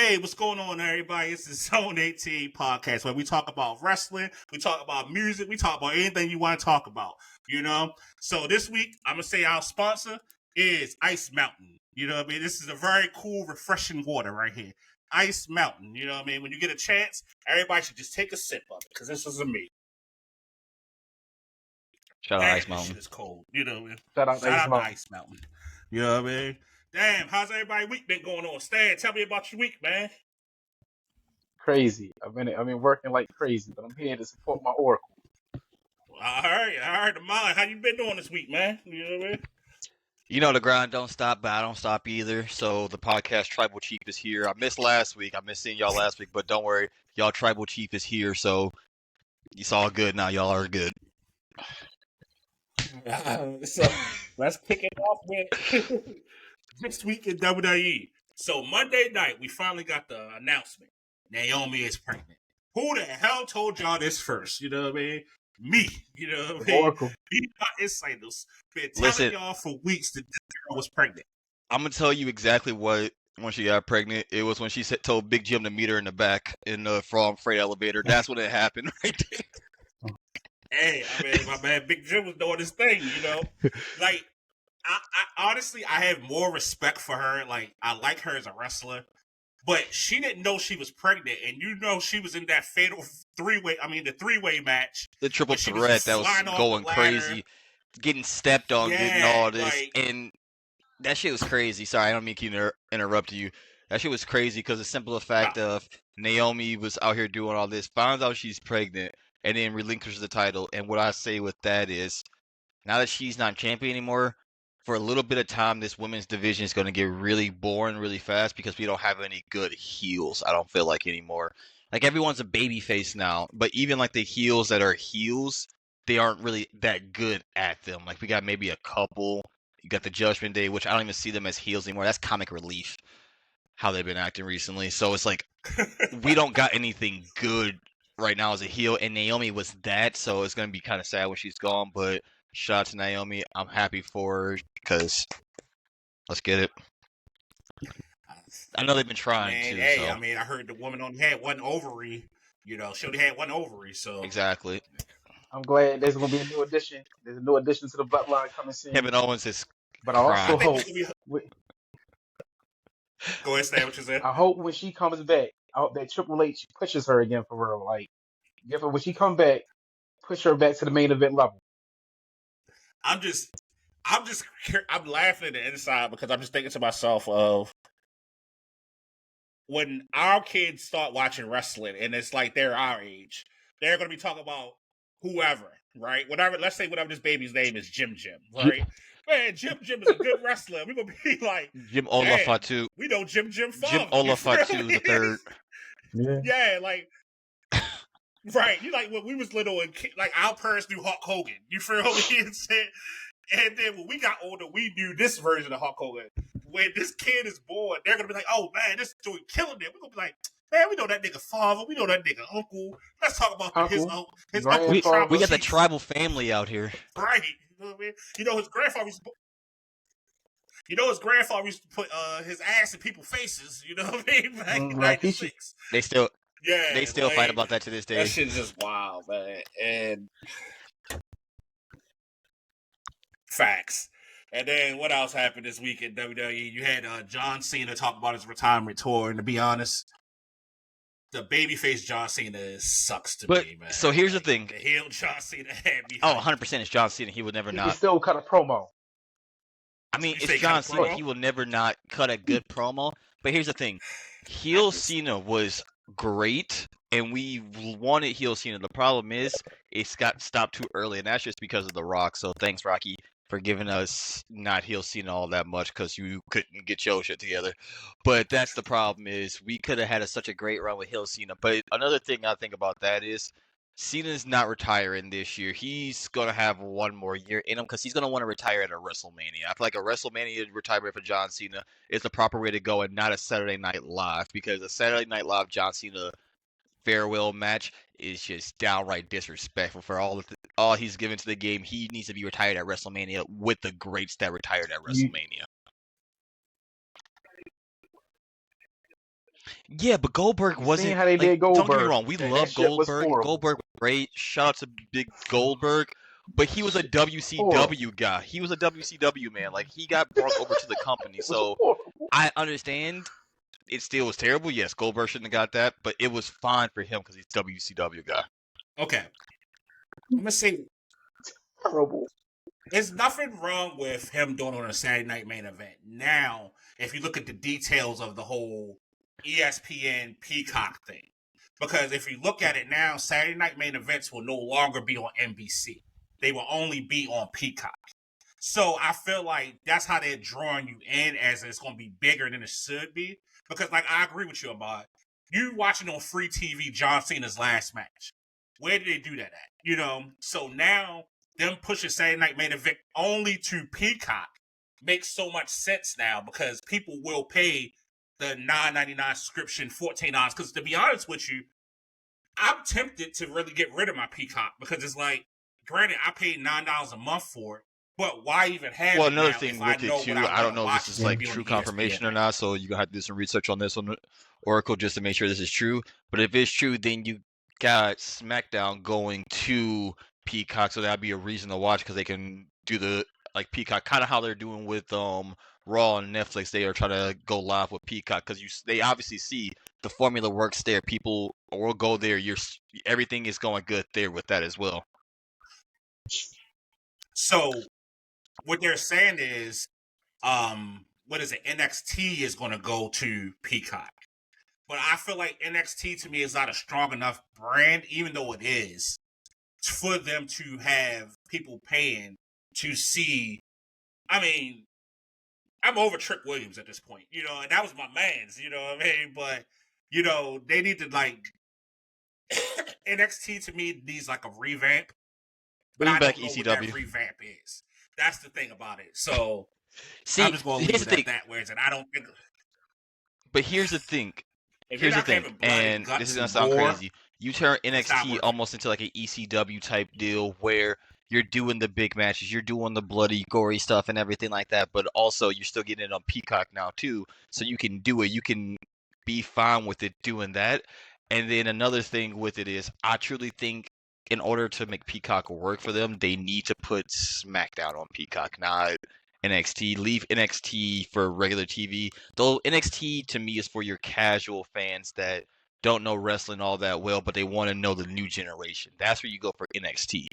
Hey, what's going on, everybody? It's the Zone 18 podcast where we talk about wrestling, we talk about music, we talk about anything you want to talk about, you know? So this week, I'm going to say our sponsor is Ice Mountain. You know what I mean? This is a very cool, refreshing water right here. Ice Mountain, you know what I mean? When you get a chance, everybody should just take a sip of it because this is amazing. Shout out Damn, Ice this Mountain. shit is cold. You know what I mean? Shout out to Ice Mountain. Ice Mountain. You know what I mean? Damn, how's everybody's week been going on? Stan, tell me about your week, man. Crazy. I've been working like crazy, but I'm here to support my Oracle. I heard the mind. How you been doing this week, man? You know what I mean? You know the grind don't stop, but I don't stop either. So the podcast Tribal Chief is here. I missed last week. I missed seeing y'all last week, but don't worry, y'all Tribal Chief is here. So it's all good now. Y'all are good. So let's kick it off with this week in WWE. So Monday night, we finally got the announcement. Naomi is pregnant. Who the hell told y'all this first? You know what I mean? Me. You know what I mean? Oracle. Me, my insiders. Been telling y'all for weeks that this girl was pregnant. I'm gonna tell you exactly what when she got pregnant. It was when she told Big Jim to meet her in the back in the From Freight elevator. That's when it happened right there. Hey, I mean, my man Big Jim was doing his thing, you know? Like, I honestly, I have more respect for her. Like, I like her as a wrestler. But she didn't know she was pregnant, and you know she was in that fatal the three-way match. The triple threat that was going crazy, getting stepped on, getting all this, and that shit was crazy. Sorry, I don't mean to interrupt you. That shit was crazy because the simple fact of Naomi was out here doing all this, finds out she's pregnant, and then relinquishes the title. And what I say with that is, now that she's not champion anymore, for a little bit of time, this women's division is going to get really boring really fast because we don't have any good heels, I don't feel like, anymore. Like, everyone's a babyface now, but even, like, the heels that are heels, they aren't really that good at them. Like, we got maybe a couple. You got the Judgment Day, which I don't even see them as heels anymore. That's comic relief, how they've been acting recently. So it's like, we don't got anything good right now as a heel, and Naomi was that, so it's going to be kind of sad when she's gone, but shout out to Naomi. I'm happy for her because let's get it. I know they've been trying too. Hey, so. I mean, I heard the woman only had one ovary. You know, she only had one ovary, so exactly. I'm glad there's gonna be a new addition. There's a new addition to the bloodline coming soon. Kevin Owens is. But I also hope. Go ahead, say what you said. I hope when she comes back, I hope that Triple H pushes her again for real. Like, give her when she come back, push her back to the main event level. I'm laughing at the inside because I'm just thinking to myself of when our kids start watching wrestling and it's like they're our age, they're going to be talking about whoever, right? Let's say whatever this baby's name is, Jim, right? Man, Jim is a good wrestler. We're going to be like, Jim Olafatu. We know Jim father. Jim Olafatu the third. Yeah, like, right. You like when we was little and like our parents knew Hulk Hogan. You feel me? And then when we got older, we knew this version of Hulk Hogan. When this kid is born, they're gonna be like, "Oh man, this dude killing it." We're gonna be like, "Man, we know that nigga father. We know that nigga uncle. Let's talk about his uncle." We got the tribal family out here, right? You know what I mean? You know his grandfather used to put his ass in people's faces. You know what I mean? Back in '96. They still fight about that to this day. That shit's just wild, man. And facts. And then what else happened this week at WWE? You had John Cena talk about his retirement tour, and to be honest, the babyface John Cena sucks to me, man. So here's the thing. The heel John Cena had me. 100% it's John Cena. He would never not. He can still cut a promo. I mean, it's John Cena. He will never not cut a good promo. But here's the thing. Heel Cena was great, and we wanted heel Cena. The problem is it got stopped too early, and that's just because of The Rock. So thanks, Rocky, for giving us not heel Cena all that much because you couldn't get your shit together. But that's the problem is we could have had such a great run with heel Cena. But another thing I think about that is Cena's not retiring this year. He's going to have one more year in him because he's going to want to retire at a WrestleMania. I feel like a WrestleMania retirement for John Cena is the proper way to go and not a Saturday Night Live because a Saturday Night Live John Cena farewell match is just downright disrespectful for all he's given to the game. He needs to be retired at WrestleMania with the greats that retired at WrestleMania. Yeah, but Goldberg You wasn't seen how they like. did Don't get me Goldberg? wrong. We That love shit was Goldberg. horrible. Goldberg was great. Shout out to Big Goldberg. But he was a Shit horrible. WCW guy. He was a WCW man. Like he got brought over to the company. It was So horrible. I understand it still was terrible. Yes, Goldberg shouldn't have got that, but it was fine for him because he's WCW guy. Okay. I'm gonna say Terrible. there's nothing wrong with him doing it on a Saturday Night Main Event. Now, if you look at the details of the whole ESPN Peacock thing, because if you look at it now, Saturday Night Main Events will no longer be on NBC. They will only be on Peacock. So I feel like that's how they're drawing you in, as it's going to be bigger than it should be. Because, like, I agree with you, Ahmad. You watching on free TV John Cena's last match. Where did they do that at? You know, so now them pushing Saturday Night Main Event only to Peacock makes so much sense now, because people will pay the $9.99 subscription, $14. Because to be honest with you, I'm tempted to really get rid of my Peacock, because it's like, granted, I paid $9 a month for it, but why even have it? Well, another now thing if with I know it too, what I don't know if watch this is gonna like be on true ESPN. confirmation or not, so you're gonna have to do some research on this on Oracle just to make sure this is true. But if it's true, then you got SmackDown going to Peacock, so that'd be a reason to watch, because they can do the like Peacock, kind of how they're doing with Raw and Netflix. They are trying to go live with Peacock because they obviously see the formula works there. People will go there. Everything is going good there with that as well. So what they're saying is, what is it? NXT is going to go to Peacock, but I feel like NXT to me is not a strong enough brand, even though it is, for them to have people paying to see. I mean, I'm over Trick Williams at this point, you know, and that was my man's, you know what I mean? But, you know, they need to, like, NXT to me needs like a revamp. But Bring I back don't know ECW. what that revamp is. That's the thing about it. So See, I'm just going to leave it at that. Whereas, and I don't think. But here's the thing. Here's the thing, and this is gonna sound crazy. You turn NXT almost into like an ECW type deal where you're doing the big matches, you're doing the bloody, gory stuff and everything like that, but also you're still getting it on Peacock now too, so you can do it. You can be fine with it doing that. And then another thing with it is, I truly think in order to make Peacock work for them, they need to put SmackDown on Peacock, not NXT. Leave NXT for regular TV. Though NXT to me is for your casual fans that don't know wrestling all that well, but they want to know the new generation. That's where you go for NXT.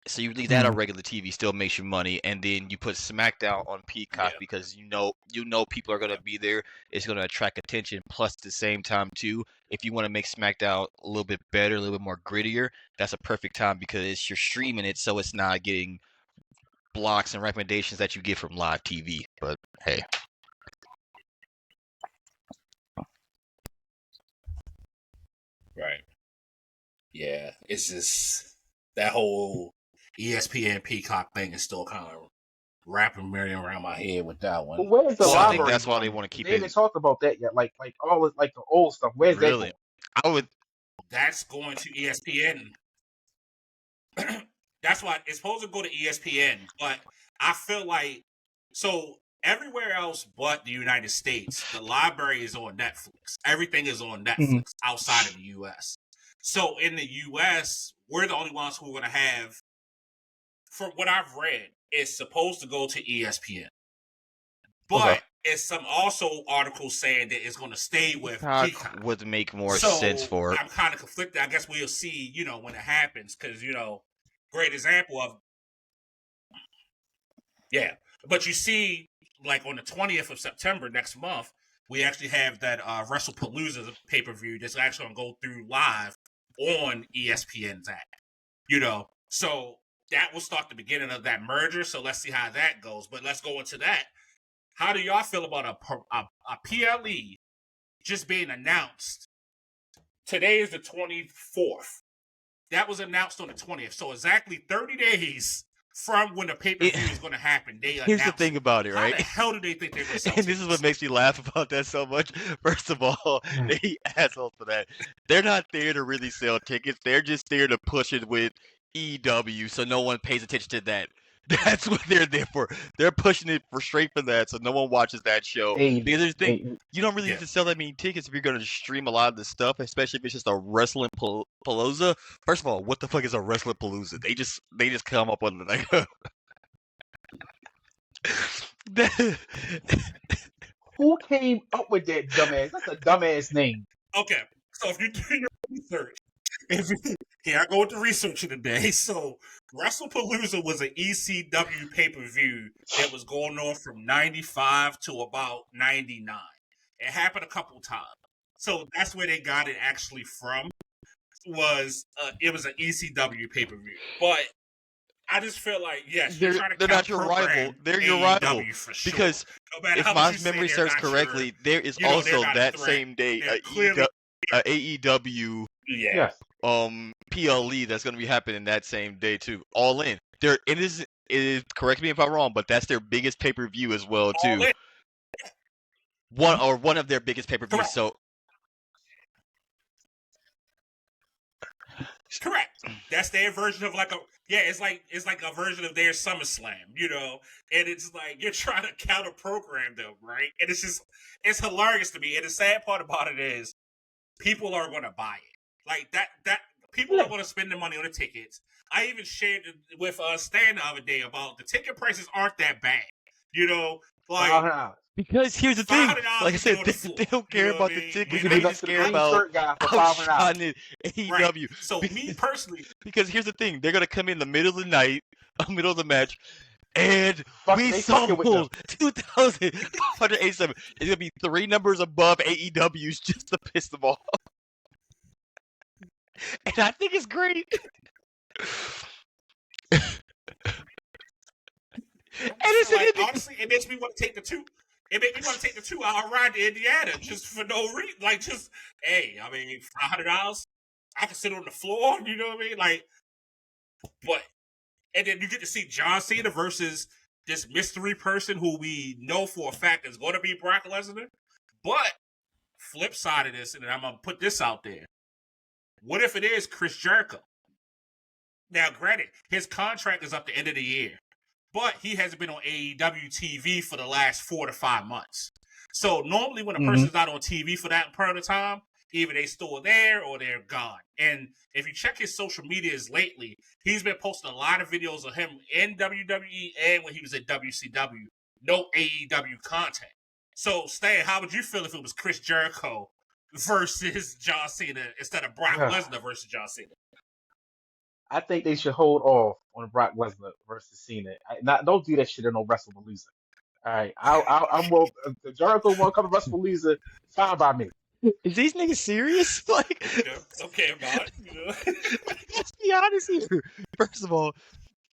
So you leave that on regular TV, still makes you money, and then you put SmackDown on Peacock because you know people are gonna be there. It's gonna attract attention. Plus, at the same time too, if you want to make SmackDown a little bit better, a little bit more grittier, that's a perfect time because you're streaming it, so it's not getting blocks and recommendations that you get from live TV. But hey. Right. Yeah, it's just that whole ESPN Peacock thing is still kind of wrapping around my head with that one. But where's the I library? think that's why they want to keep They haven't talked about that yet. Like all the, like the old stuff. Where's that really? going? That's going to ESPN. That's why it's supposed to go to ESPN, but I feel like so everywhere else but the United States, the library is on Netflix. Everything is on Netflix outside of the US. So in the US, we're the only ones who are going to have, from what I've read, it's supposed to go to ESPN. But it's some also articles saying that it's going to stay with Peacock. Would make more sense for it. I'm kind of conflicted. I guess we'll see, when it happens, because, great example of, but you see, like on the 20th of September next month, we actually have that WrestlePalooza pay-per-view that's actually going to go through live on ESPN's app, so that will start the beginning of that merger. So let's see how that goes. But let's go into that. How do y'all feel about a PLE just being announced? Today is the 24th. That was announced on the 20th. So exactly 30 days from when the pay-per-view is going to happen, they announced. Here's the thing about it, right? How the hell do they think they're going to sell And this is what makes me laugh about that so much. First of all, they assholes for that. They're not there to really sell tickets. They're just there to push it with EW, so no one pays attention to that. That's what they're there for. They're pushing it for straight for that, so no one watches that show. Because there's the thing, you don't really need to sell that many tickets if you're going to stream a lot of this stuff, especially if it's just a wrestling palooza. First of all, what the fuck is a wrestling palooza? They just come up with it like. Who came up with that dumbass? That's a dumbass name. Okay, so if you do your research, here I go with the research today. So WrestlePalooza was an ECW pay-per-view that was going on from 95 to about 99. It happened a couple times. So that's where they got it actually from. It was an ECW pay-per-view. But I just feel like, yes, they're not your rival. They're your rival. For sure. Because if my memory serves correctly, there is also that same day a AEW PLE that's going to be happening that same day too. All in. It is. Correct me if I'm wrong, but that's their biggest pay-per-view as well too. One of their biggest pay-per-views. Correct. So. Correct. That's their version of it's like a version of their SummerSlam, and it's like you're trying to counter program them, right? And it's hilarious to me. And the sad part about it is people are going to buy it. Like that people are going to spend the money on the tickets. I even shared it with Stan the other day about the ticket prices aren't that bad, Because here's the thing, like I said, they don't care about the tickets. They just care about outshining AEW. Right. So me personally, because here's the thing, they're gonna come in the middle of the night, middle of the match, and we sold 2,587. It's gonna be 3 numbers above AEW's just to piss them off. And I think it's great. And it's honestly, it makes me want to take the 2. It made me want to take the 2-hour ride to Indiana just for no reason. Like, just, hey, I mean, $500, I can sit on the floor, you know what I mean? And then you get to see John Cena versus this mystery person who we know for a fact is going to be Brock Lesnar. But, flip side of this, and I'm going to put this out there. What if it is Chris Jericho? Now, granted, his contract is up the end of the year. But he hasn't been on AEW TV for the last 4 to 5 months. So normally when a person's not on TV for that period of time, either they still there or they're gone. And if you check his social medias lately, he's been posting a lot of videos of him in WWE and when he was at WCW. No AEW content. So Stan, how would you feel if it was Chris Jericho versus John Cena instead of Brock Lesnar versus John Cena? I think they should hold off on Brock Lesnar versus Cena. Don't do that shit in no WrestlePalooza. All right, I'm will. If Jericho want to come to WrestlePalooza, fine by me. Is these niggas serious? Like, okay about it. Let's be honest here. First of all,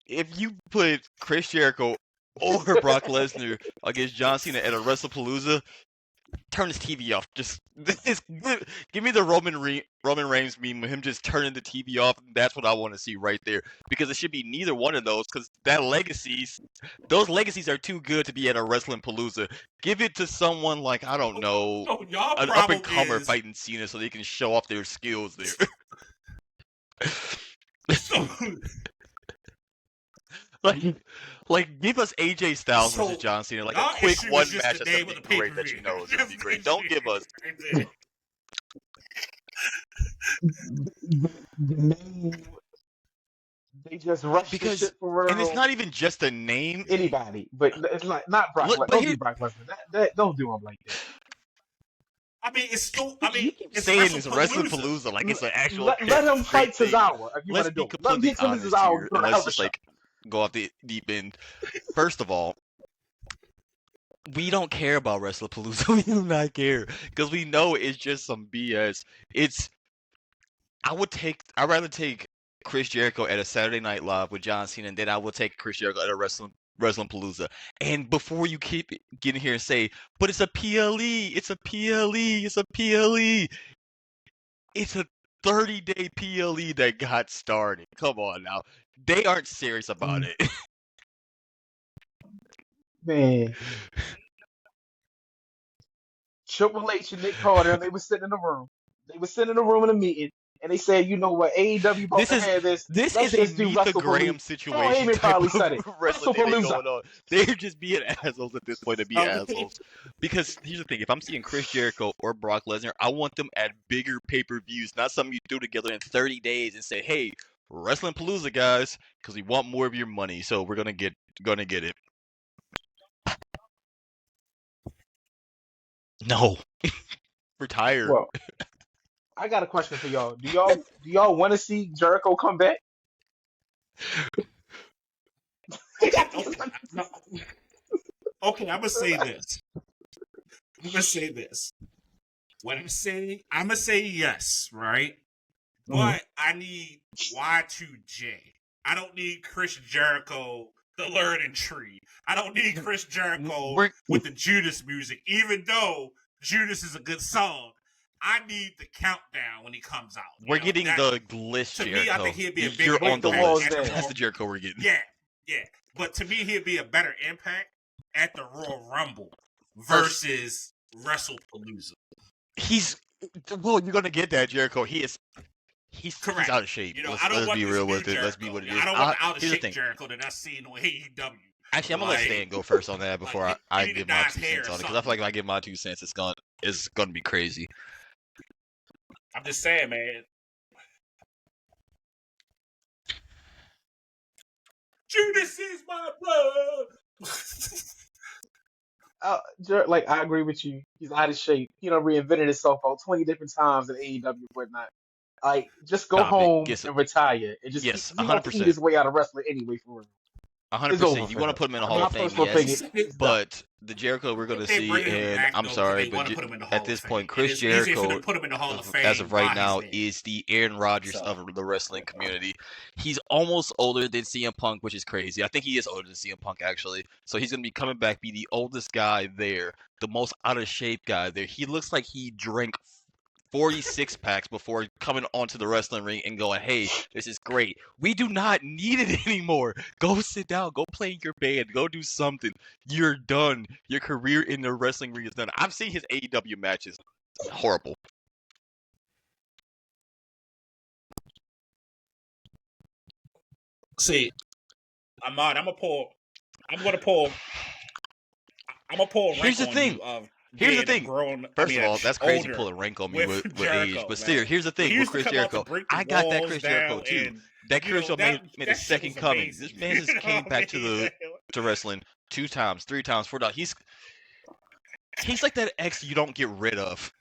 if you put Chris Jericho or Brock Lesnar against John Cena at a WrestlePalooza, turn his TV off. Just give me the Roman Reigns meme with him just turning the TV off. That's what I want to see right there. Because it should be neither one of those. Because those legacies are too good to be at a wrestling palooza. Give it to someone like, I don't know, an up and comer fighting Cena so they can show off their skills there. Like, give us AJ Styles versus John Cena, like a quick one match or something great that you know is gonna be great. Don't give us. They just rush because shit for real. And it's not even just a name. Anybody, but it's like not Brock. Don't do Brock Lesnar. Don't do him like that. I mean, it's still. I mean, it's saying it's WrestlePalooza, like it's an actual. Let him fight Tozawa if you want to do it. Let him get Tozawa. Let's just like go off the deep end. First of all, we don't care about WrestlePalooza. We do not care because we know it's just some BS. I'd rather take Chris Jericho at a Saturday Night Live with John Cena, and then I will take Chris Jericho at a WrestlePalooza. And before you keep getting here and say, but it's a PLE, it's a PLE, it's a PLE. It's a 30-day PLE that got started. Come on now. They aren't serious about it. Man. Triple H and Nick Carter, they were sitting in the room. They were sitting in the room in a meeting. and they said, you know what, AEW about to have this. This Let's is just a do Meet the Graham WrestlePalooza. Paul situation Heyman type probably of said it. wrestling thing WrestlePalooza. going on. They're just being assholes at this point to be Okay. assholes. Because here's the thing: if I'm seeing Chris Jericho or Brock Lesnar, I want them at bigger pay-per-views, not something you do together in 30 days and say, "Hey, Wrestling Palooza, guys," because we want more of your money, so we're gonna get it. No, retire. Well, I got a question for y'all. Do y'all want to see Jericho come back? No. Okay, I'm gonna say this. When I'm gonna say yes, right? But I need Y2J. I don't need Chris Jericho, the Learning Tree. I don't need Chris Jericho with the Judas music, even though Judas is a good song. I need the countdown when he comes out. We're getting the list, to Jericho. Me, I think he'd be a big You're on the list. That's the Jericho we're getting. Yeah. But to me, he'd be a better impact at the Royal Rumble versus WrestlePalooza. Well, you're gonna get that, Jericho. He's correct. He's out of shape. You know, let's be real with it. Jericho. Let's be what it is. I don't want the out of shape Jericho that I've seen on AEW. Actually, I'm gonna let Stan go first on that before I give my 2 cents on it, because I feel like if I give my 2 cents, it's gonna be crazy. I'm just saying, man. Judas is my blood. Like, I agree with you. He's out of shape. He done reinvented himself about 20 different times in AEW and whatnot. Like, just go home and retire. And just yes, he won't eat his way out of wrestling anyway for real. 100%. You want to put him in a Hall of Fame, yes. But the Jericho we're going to see, and I'm sorry, but at this point, Chris Jericho, as of right now, is the Aaron Rodgers of the wrestling community. He's almost older than CM Punk, which is crazy. I think he is older than CM Punk, actually. So he's going to be coming back, be the oldest guy there, the most out of shape guy there. He looks like he drank 46 packs before coming onto the wrestling ring and going, "Hey, this is great. We do not need it anymore. Go sit down. Go play in your band. Go do something. You're done. Your career in the wrestling ring is done." I've seen his AEW matches. Horrible. See, I'm gonna pull. Here's the thing. Here's the thing. First of all, that's crazy pulling rank on me with age. But still, here's the thing with Chris Jericho. I got that Chris Jericho too. That Chris Jericho made a second coming. This man just came back to wrestling 2 times, 3 times, 4 times. He's like that ex you don't get rid of.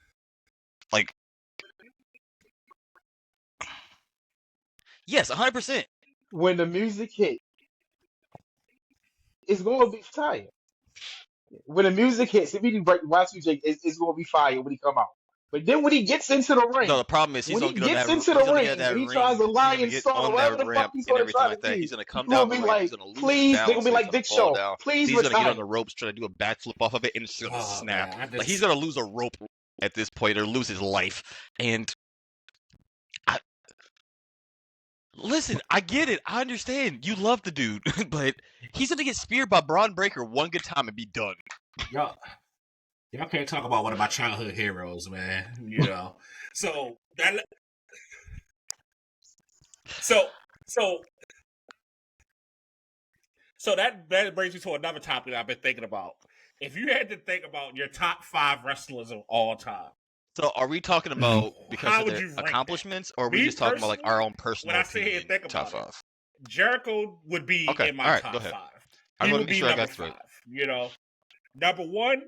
Like, yes, 100%. When the music hit, it's gonna be fire. When the music hits, if he do Y2J, it's gonna be fire when he come out. But then when he gets into the ring, no, the problem is he's when gonna he gets into the ring and he tries to lie and stall, whatever the fuck he's gonna try to do, he's gonna come down the ring, like, he's gonna lose please, balance, they're gonna be like Dick Shaw, please he's retire. Gonna get on the ropes, try to do a backflip off of it, and it's gonna snap. Man, like he's gonna lose a rope at this point or lose his life. And listen, I get it. I understand. You love the dude, but he's gonna get speared by Braun Breaker one good time and be done. Y'all can't talk about one of my childhood heroes, man. You know, so that brings me to another topic I've been thinking about. If you had to think about your top 5 wrestlers of all time. So are we talking about because of their accomplishments, or are we just talking about like our own personal opinion? Top 5. Jericho would be in my top 5. He would be number 5. You know, number 1.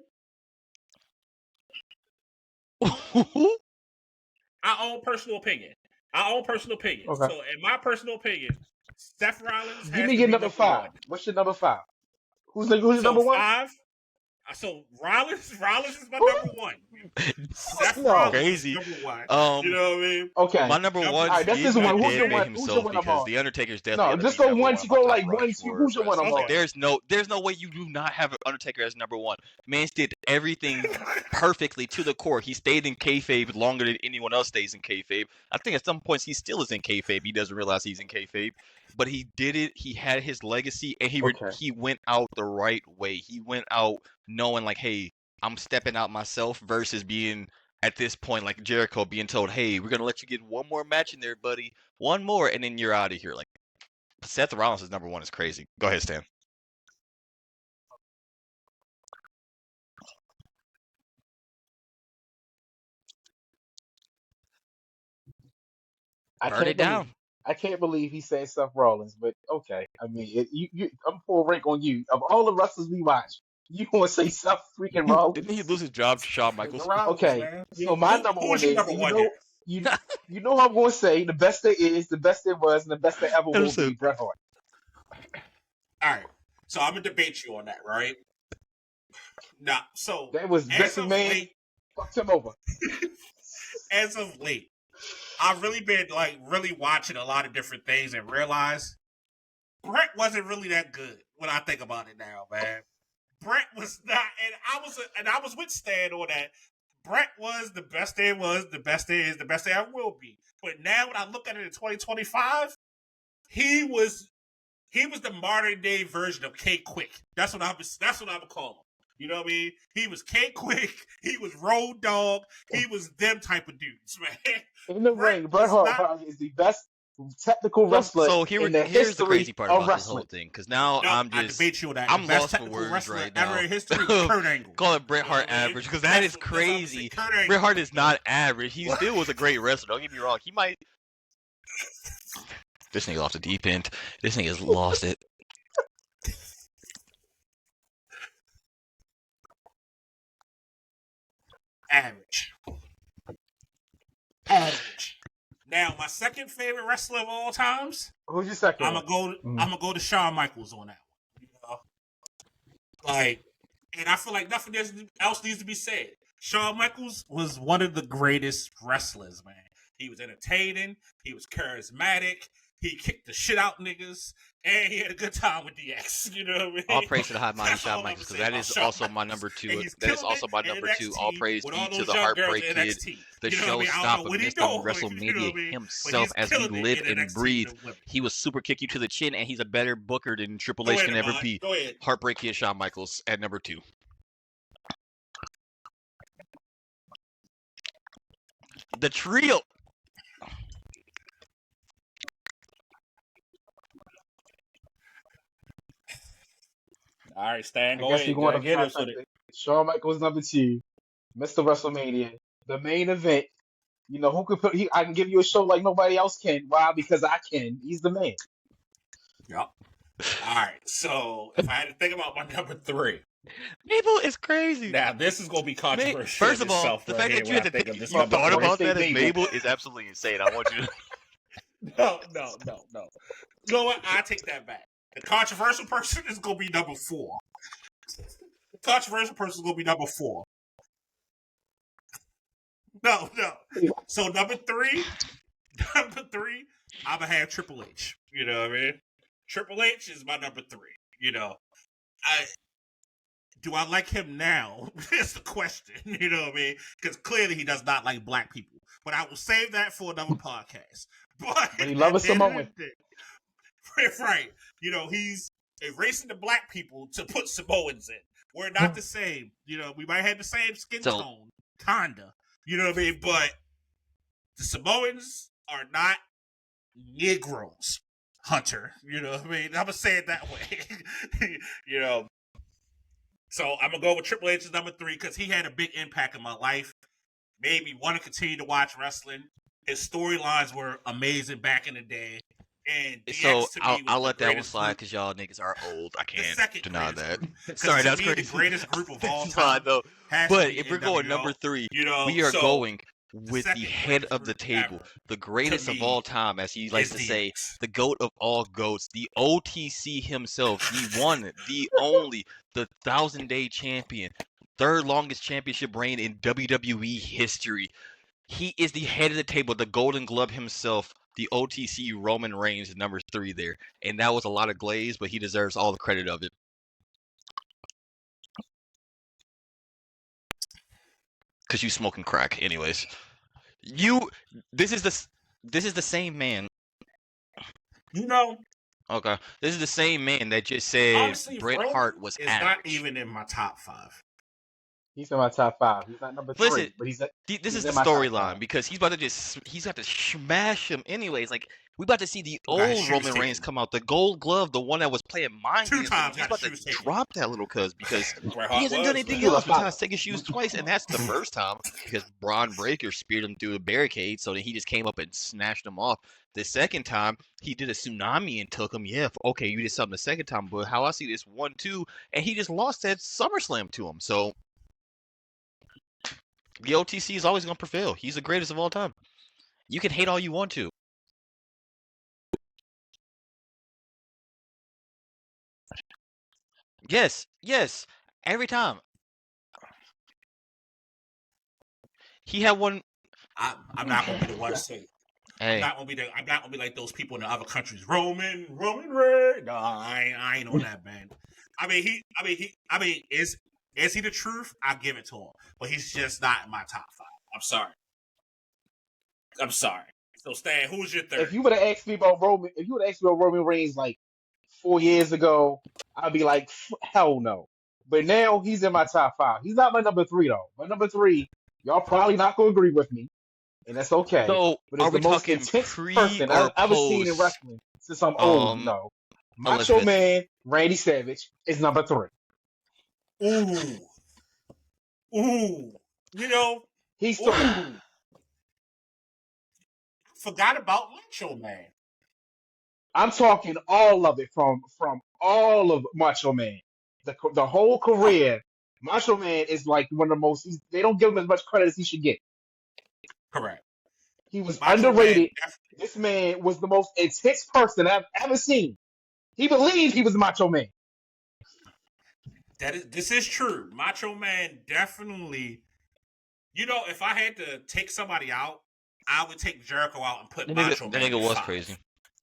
Our own personal opinion. Okay. So, in my personal opinion, Seth Rollins. Give me your number 5. What's your number 5? Who's your number 1? 5. So Rollins is my number 1. Seth Rollins crazy. Number 1. You know what I mean? Okay. My number 1. Right, that's his one. Who's your one? Because the Undertaker's definitely. No, just go 1. You go like 1, 2. Who's your one? Like, there's no way you do not have Undertaker as number 1. Man did everything perfectly to the core. He stayed in kayfabe longer than anyone else stays in kayfabe. I think at some points he still is in kayfabe. He doesn't realize he's in kayfabe. But he did it. He had his legacy, and he went out the right way. He went out knowing like, hey, I'm stepping out myself versus being at this point, like Jericho being told, "Hey, we're gonna let you get one more match in there, buddy, one more, and then you're out of here." Like Seth Rollins is number one is crazy. Go ahead, Stan. I can't believe he said Seth Rollins, but okay. I mean, I'm full rank on you. Of all the wrestlers we watch, you want to say Seth freaking Rollins? Didn't he lose his job to Shawn Michaels? Okay, so my number one is you know I'm going to say the best there is, the best there was, and the best there ever will be Bret Hart. All right, so I'm gonna debate you on that, right? Now, so that was Vince McMahon fucked him over. As of late, I've really been really watching a lot of different things and realized Bret wasn't really that good when I think about it now, man. Bret was not, and I was with Stan on that. Bret was the best there was, the best there is, the best there will be. But now when I look at it in 2025, he was the modern day version of K-Quick. That's what I'm gonna call him. You know what I mean? He was K-Quick. He was Road Dogg. He was them type of dudes, man. In the ring, Bret Hart is the best technical wrestler. So here's the crazy part about this whole thing, because now I'm lost for words right now. Ever in history, Kurt Angle. Call it Bret Hart average, because that is crazy. Bret Hart is not average. He still was a great wrestler. Don't get me wrong. He might. This nigga's off the deep end. This nigga's lost it. Average. Now, my second favorite wrestler of all times. Who's your second? I'm gonna go to Shawn Michaels on that one. You know? And I feel like nothing else needs to be said. Shawn Michaels was one of the greatest wrestlers, man. He was entertaining. He was charismatic. He kicked the shit out niggas, and he had a good time with DX. You know what I mean? All praise to the high mighty Shawn Michaels, because that is also my number two. That is also my number two. All praise be to the Heartbreak Kid, the showstopper, Mr. WrestleMania himself, as he lived and breathed. He was super kick you to the chin, and he's a better booker than Triple H can ever be. Heartbreak Kid Shawn Michaels at number two. The trio. All right, Stan, go ahead. Shawn Michaels number two, Mr. WrestleMania, the main event. You know who could put? I can give you a show like nobody else can. Why? Because I can. He's the man. Yep. All right. So if I had to think about my number three, Mabel is crazy. Now this is gonna be controversial. First of all, the fact that you had to think you thought about that as Mabel is absolutely insane. I want you to. No. You know what? I take that back. The controversial person is going to be number 4. The controversial person is going to be number 4. No. So number 3, I'm going to have Triple H. You know what I mean? Triple H is my number 3. You know, do I like him now? That's the question. You know what I mean? Because clearly he does not like black people. But I will save that for another podcast. But he loves Samoan. Right. You know, he's erasing the black people to put Samoans in. We're not the same. You know, we might have the same skin tone. Kinda. You know what I mean? But the Samoans are not Negroes, Hunter. You know what I mean? I'm going to say it that way. You know. So I'm going to go with Triple H as number 3 because he had a big impact in my life. Made me want to continue to watch wrestling. His storylines were amazing back in the day. And so I'll let that one slide because y'all niggas are old. I can't deny that. Sorry, that's crazy. The greatest group of all time. Though. But if we're going number 3, we are going with the head of the table, the greatest of all time, as he likes to say, the GOAT of all GOATs, the OTC himself, the one, the only, the 1,000-day champion, third longest championship reign in WWE history. He is the head of the table, the Golden Glove himself. The OTC Roman Reigns is number 3 there. And that was a lot of glaze, but he deserves all the credit of it. Because you smoking crack. Anyways. This is the same man. You know. Okay. This is the same man that just said honestly, Bret Hart was average. Not even in my top 5. He's in my top 5. He's not number 3, Listen, but this he's is the in my top storyline 5. because he's about to smash him anyways. Like we about to see the Got his old shoes Roman Reigns taken. come out, the Gold Glove, the one that was playing mind 2 games with him. times He's got about his to shoes taken. drop that little cuz because Bret he Hart hasn't done was, anything He was else fine. besides take his shoes twice, and that's the first time because Braun Breaker speared him through a barricade, so then he just came up and snatched him off. The second time he did a tsunami and took him. Yeah, okay, you did something the second time, but how I see this 1-2, and he just lost that SummerSlam to him. So the OTC is always going to prevail. He's the greatest of all time. You can hate all you want to. Yes, every time. He had one. I'm not gonna be the one to say. Hey. I'm not gonna be like those people in the other countries. Roman Reigns. No, I ain't on that, man. I mean, is he the truth? I give it to him, but he's just not in my top 5. I'm sorry. So Stan, who's your third? If you would have asked me about Roman Reigns like 4 years ago, I'd be like, hell no. But now he's in my top 5. He's not my number 3 though. My number 3, y'all probably not gonna agree with me, and that's okay. So but it's are the we most talking intense pre person or I've ever seen in post? wrestling since I'm old. No, Macho Elizabeth. Man Randy Savage is number 3. Ooh. You know, He's so. Forgot about Macho Man. I'm talking all of it from all of Macho Man, the whole career. Macho Man is like one of the most. They don't give him as much credit as he should get. Correct. He was Macho underrated. Man, this man was the most intense person I've ever seen. He believed he was Macho Man. This is true. Macho Man definitely. You know, if I had to take somebody out, I would take Jericho out and put Macho Man. That nigga was 5. crazy.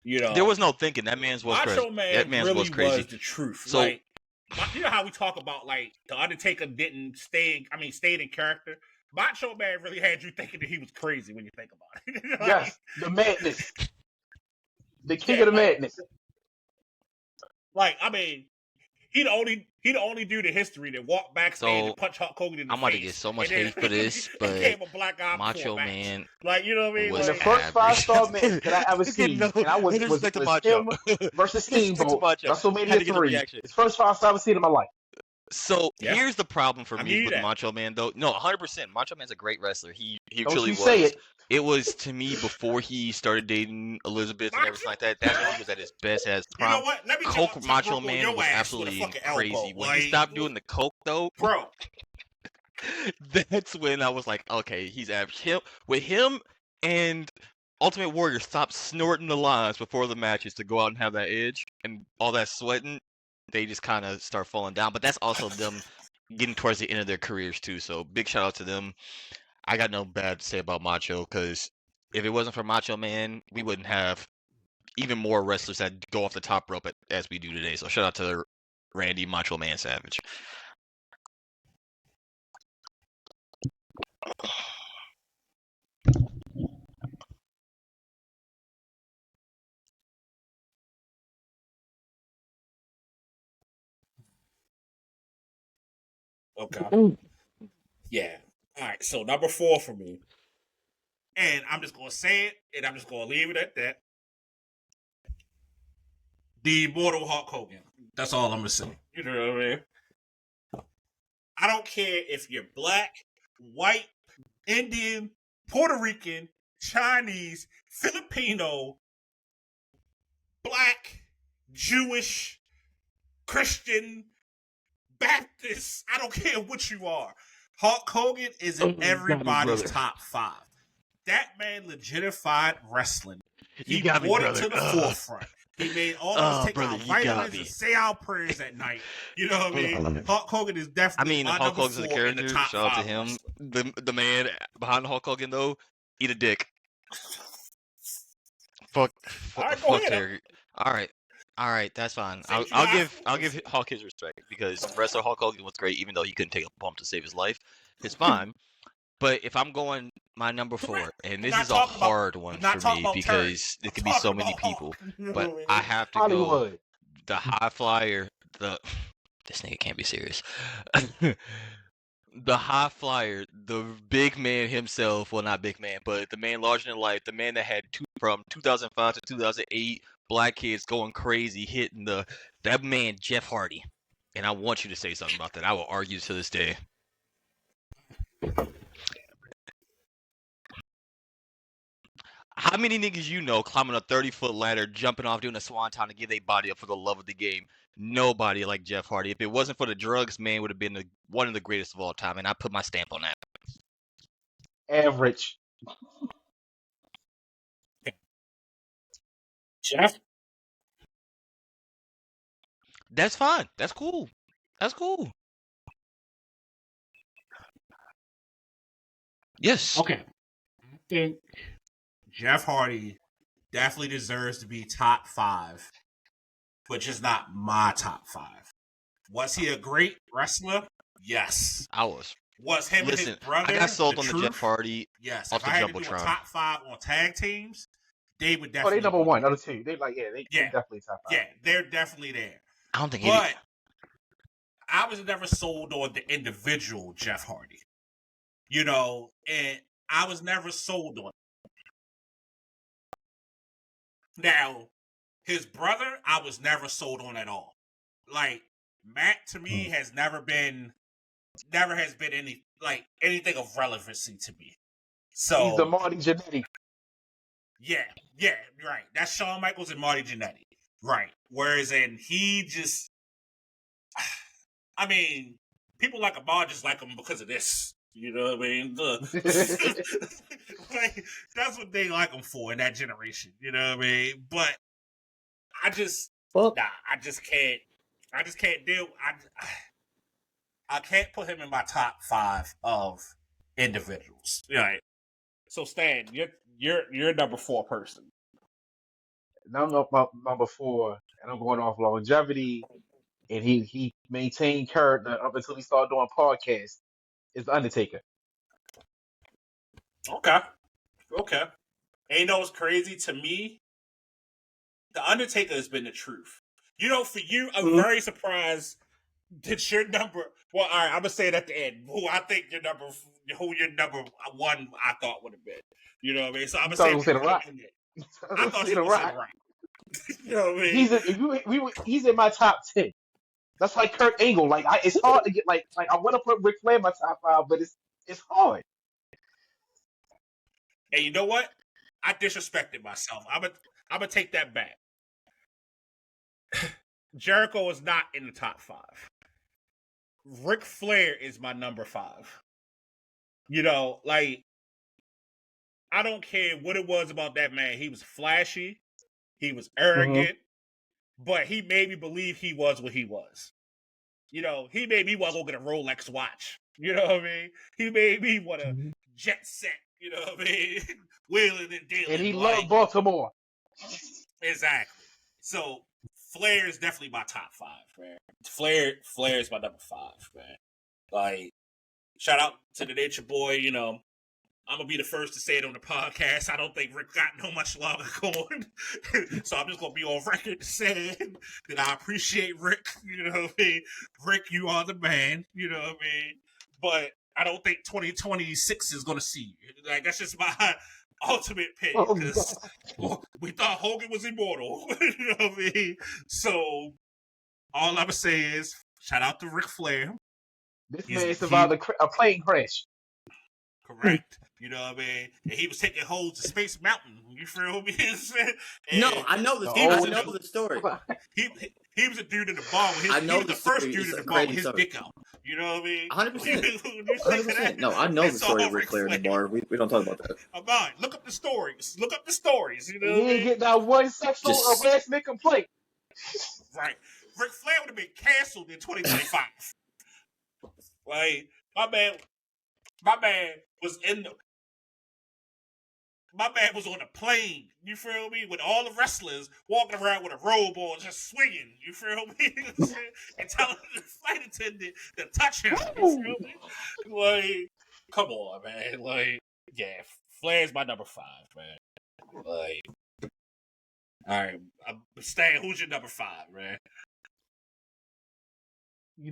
You know, there was no thinking. That man's was Macho crazy. Man That man's really was crazy. was the truth. So like, you know how we talk about like the Undertaker didn't stayed in character. Macho Man really had you thinking that he was crazy when you think about it. Yes, the madness, the king of the madness. Like, I mean, he the only dude in history that walked backstage and punched Hulk Hogan in the face. I'm about to get so much hate for this, but Macho Man, like, you know what I mean? Was like, the first 5-star match that I ever seen, and I was him versus Steamboat, WrestleMania 3. His first 5-star I ever seen in my life. So here's the problem for me with Macho Man, though. No, 100%. Macho Man's a great wrestler. He truly was. Say it. It was, to me, before he started dating Elizabeth and everything like that. That's when he was at his best. As prom. You know what? Let me Coke Macho Man was absolutely crazy. When he stopped doing the coke, though, bro, that's when I was like, okay, he's average. With him and Ultimate Warrior stopped snorting the lines before the matches to go out and have that edge and all that sweating. They just kind of start falling down. But that's also them getting towards the end of their careers, too. So big shout out to them. I got no bad to say about Macho, because if it wasn't for Macho Man, we wouldn't have even more wrestlers that go off the top rope as we do today. So shout out to Randy Macho Man Savage. Okay. Yeah. All right. So number 4 for me, and I'm just gonna say it, and I'm just gonna leave it at that. The immortal Hulk Hogan. That's all I'm gonna say. You know what I mean? I don't care if you're black, white, Indian, Puerto Rican, Chinese, Filipino, black, Jewish, Christian, Baptist. I don't care what you are. Hulk Hogan is in everybody's top 5. That man legitified wrestling. He brought it to the forefront. He made all of us take our vitamins and say our prayers at night. You know what I mean? Hulk Hogan is definitely Hulk Hogan's a character. Shout out to him. The man behind Hulk Hogan, though, eat a dick. Fuck Terry. All right, that's fine. I'll give Hulk his respect, because wrestler Hulk Hogan was great, even though he couldn't take a bump to save his life. It's fine. But if I'm going my number 4, and this is a hard one for me because there could be so many people, but I have to go the high flyer. This nigga can't be serious. the high flyer, the big man himself. Well, not big man, but the man larger than life. The man that had from 2005 to 2008 black kids going crazy, hitting that man Jeff Hardy. And I want you to say something about that. I will argue to this day. How many niggas you know climbing a 30-foot ladder, jumping off, doing a swanton to give their body up for the love of the game? Nobody like Jeff Hardy. If it wasn't for the drugs, man would have been one of the greatest of all time, and I put my stamp on that. Average. Jeff? That's fine. That's cool. That's cool. Yes. Okay. I think Jeff Hardy definitely deserves to be top 5, but just not my top 5. Was he a great wrestler? Yes. I was. Was him and his brother? I got sold on the Jeff Hardy. Yes. Off if I had to do a top 5 on tag teams, they would definitely. They number 1, other 2. They definitely top 5. Yeah, they're definitely there. I don't think. But I was never sold on the individual Jeff Hardy. And I was never sold on it. Now, his brother, I was never sold on at all. Like, Matt to me has never has been anything of relevancy to me. So he's the Marty Jannetty. Yeah, right. That's Shawn Michaels and Marty Jannetty. Right. Whereas he just, I mean, people like Amar just like him because of this. You know what I mean? That's what they like him for in that generation. You know what I mean? But I just can't. I just can't deal. I can't put him in my top 5 of individuals. Right. So Stan, you're number 4 person. Number 4, and I'm going off longevity, and he maintained character up until he started doing podcasts. Is The Undertaker. Okay. And you know what's crazy to me? The Undertaker has been the truth. For you, I'm very surprised that your number. Well, all right, I'm gonna say it at the end. Who your number 1 I thought would have been. You know what I mean? So I'm gonna say The Rock. I thought you were The Rock. You know what I mean? He's in my top 10. That's like Kurt Angle. Like it's hard to get like I want to put Ric Flair in my top 5, but it's hard. And you know what? I disrespected myself. I'm gonna take that back. Jericho is not in the top 5. Ric Flair is my number 5. I don't care what it was about that man. He was flashy. He was arrogant. But he made me believe he was what he was. He made me want to go get a Rolex watch. You know what I mean? He made me want to jet set. You know what I mean? Wheeling and dealing. And he loved Baltimore. Exactly. So Flair is definitely my top 5, man. Flair is my number 5, man. Like, shout out to the Nature Boy. I'm going to be the first to say it on the podcast. I don't think Rick got no much longer going. So I'm just going to be on record saying that I appreciate Rick. You know what I mean? Rick, you are the man. You know what I mean? But I don't think 2026 is going to see you. Like, that's just my ultimate pick. Because we thought Hogan was immortal. You know what I mean? So all I'm going to say is shout out to Ric Flair. This man survived a plane crash. Correct. You know what I mean? And he was taking hold to Space Mountain. You feel me? No, I know the story. I know the story. He was a dude in the bar. He was the first dude in the bar with his dick out. You know what I mean? 100%. No, I know the story of Ric Flair in the bar. We don't talk about that. About look up the stories. You know he didn't get that one sexual harassment complaint. Right. Ric Flair would have been canceled in 2025. Like, my man was on a plane, you feel me, with all the wrestlers walking around with a robe on, just swinging, you feel me, and telling the flight attendant to touch him, you feel me? Like, come on, man. Like, yeah, Flair's my number 5, man. Like, all right, Stan, who's your number 5, man?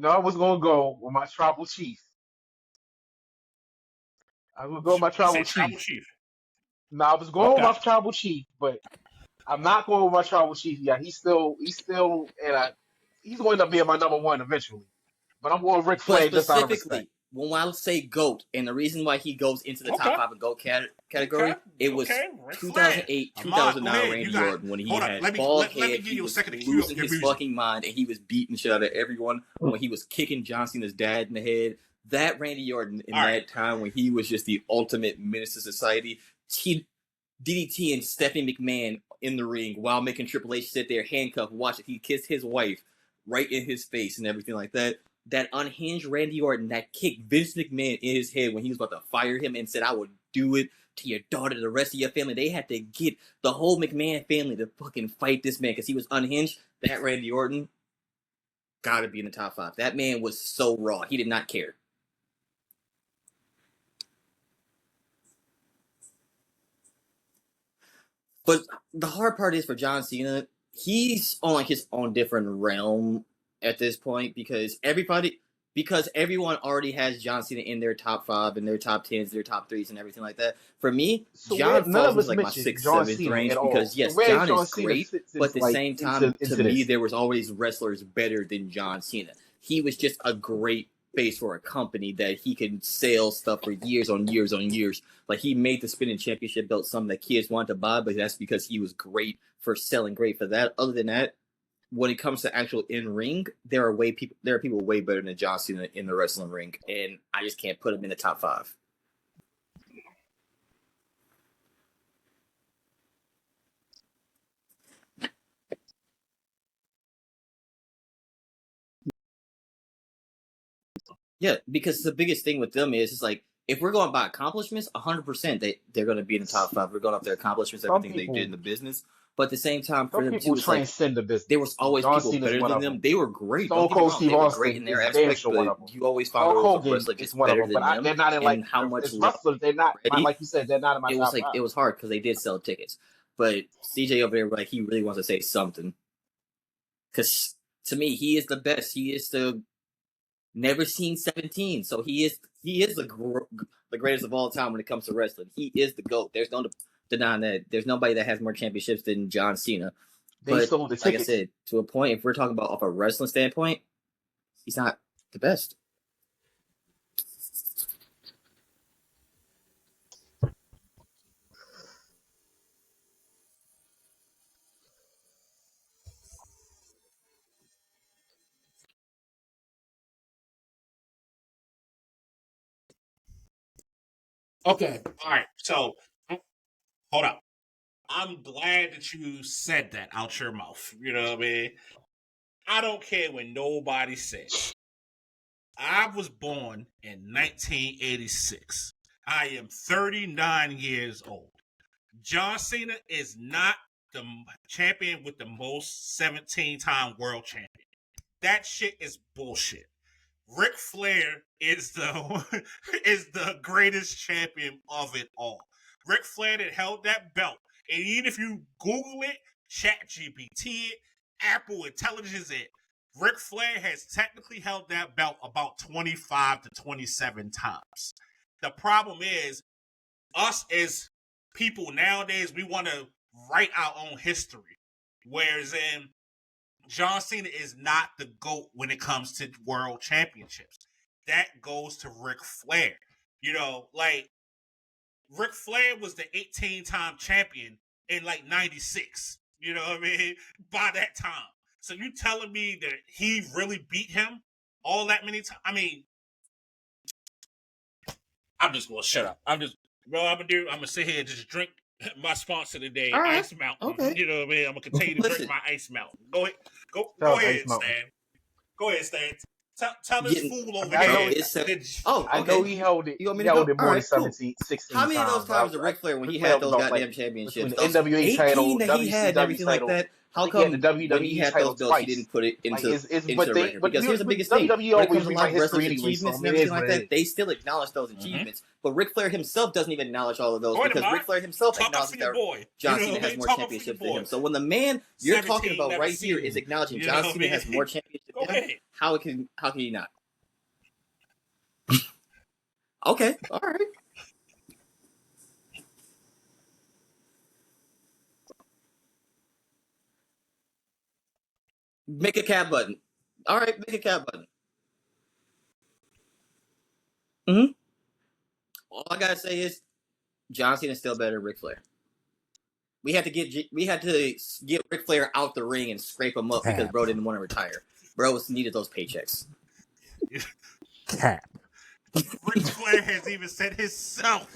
I was gonna go with my tribal chief, I was going with my tribal chief. No, I was going with my tribal chief, but I'm not going with my tribal chief. Yeah, he's still, he's going to end up being my number one eventually. But I'm going with Ric Flair just out of respect. When I would say GOAT, and the reason why he goes into the top 5 of GOAT category, it was 2008, 2009 Randy Orton when he had bald head, he was losing his fucking mind, and he was beating shit out of everyone when he was kicking John Cena's dad in the head. That Randy Orton in that time when he was just the ultimate menace to society, he DDT and Stephanie McMahon in the ring while making Triple H sit there handcuffed, watch it. He kissed his wife right in his face and everything like that. That unhinged Randy Orton that kicked Vince McMahon in his head when he was about to fire him and said, I would do it to your daughter, to the rest of your family. They had to get the whole McMahon family to fucking fight this man because he was unhinged. That Randy Orton gotta be in the top 5. That man was so raw. He did not care. But the hard part is for John Cena, he's on like his own different realm at this point because everyone already has John Cena in their top 5 and their top 10s, their top 3s, and everything like that. For me, John falls into like my 6th, 7th range because yes, John is great, but at the same time, to me, there was always wrestlers better than John Cena. He was just a great face for a company that he could sell stuff for years on years on years. Like he made the spinning championship belt something that kids wanted to buy, but that's because he was great for selling great for that. Other than that, when it comes to actual in-ring, there are people way better than John Cena in the wrestling ring, and I just can't put him in the top 5. Yeah, because the biggest thing with them is it's like if we're going by accomplishments, 100% they're going to be in the top 5. We're going off their accomplishments, everything they did in the business. But at the same time, for them too, transcend the business. There was always people better than them. They were great. Stone Cold Steve Austin, great in their aspect, but you always found a wrestler just better than them. They're not in like how much wrestlers. They're not like you said. They're not in my top 5. It was hard because they did sell tickets. But CJ over there, like he really wants to say something. Because to me, he is the best. He is the never seen 17. So he is the greatest of all time when it comes to wrestling. He is the GOAT. There's no denying that. There's nobody that has more championships than John Cena. But like I said, to a point, if we're talking about off a wrestling standpoint, he's not the best. Okay, all right. So, hold up. I'm glad that you said that out your mouth. You know what I mean? I don't care what nobody says. I was born in 1986. I am 39 years old. John Cena is not the champion with the most 17-time world champion. That shit is bullshit. Ric Flair is the greatest champion of it all. Ric Flair that held that belt. And even if you Google it, ChatGPT it, Apple Intelligence it, Ric Flair has technically held that belt about 25 to 27 times. The problem is, us as people nowadays, we want to write our own history. Whereas in John Cena is not the GOAT when it comes to world championships. That goes to Ric Flair. You know, like, Ric Flair was the 18-time champion in like 96. You know what I mean? By that time. So you telling me that he really beat him all that many times? I mean, I'm just going to shut up. I'm going to sit here and just drink my sponsor today, right. Ice Mountain. Okay. You know what I mean? I'm going to continue to drink my Ice Mountain. Go ahead, Stan. Go ahead, Stan. Tell this fool over there. I know he held it. He held it more than 17, 16 How many of those times did Ric Flair when he had those goddamn championships? The NWA title, that he had, and everything like that. How come when he had those belts, he didn't put it into the record? Because here's the biggest thing: when it comes to live wrestling achievements and everything like that, they still acknowledge those achievements. But Ric Flair himself doesn't even acknowledge all of those because Ric Flair himself acknowledges that John Cena has more championships than him. So when the man you're talking about right here is acknowledging John Cena has more championships than him, how can he not? Okay, all right. Make a cat button. All right, make a cat button. All I gotta say is John Cena is still better than Ric Flair. We had to get Ric Flair out the ring and scrape him up because bro didn't want to retire. Bro needed those paychecks. Cap. Ric Flair has even said himself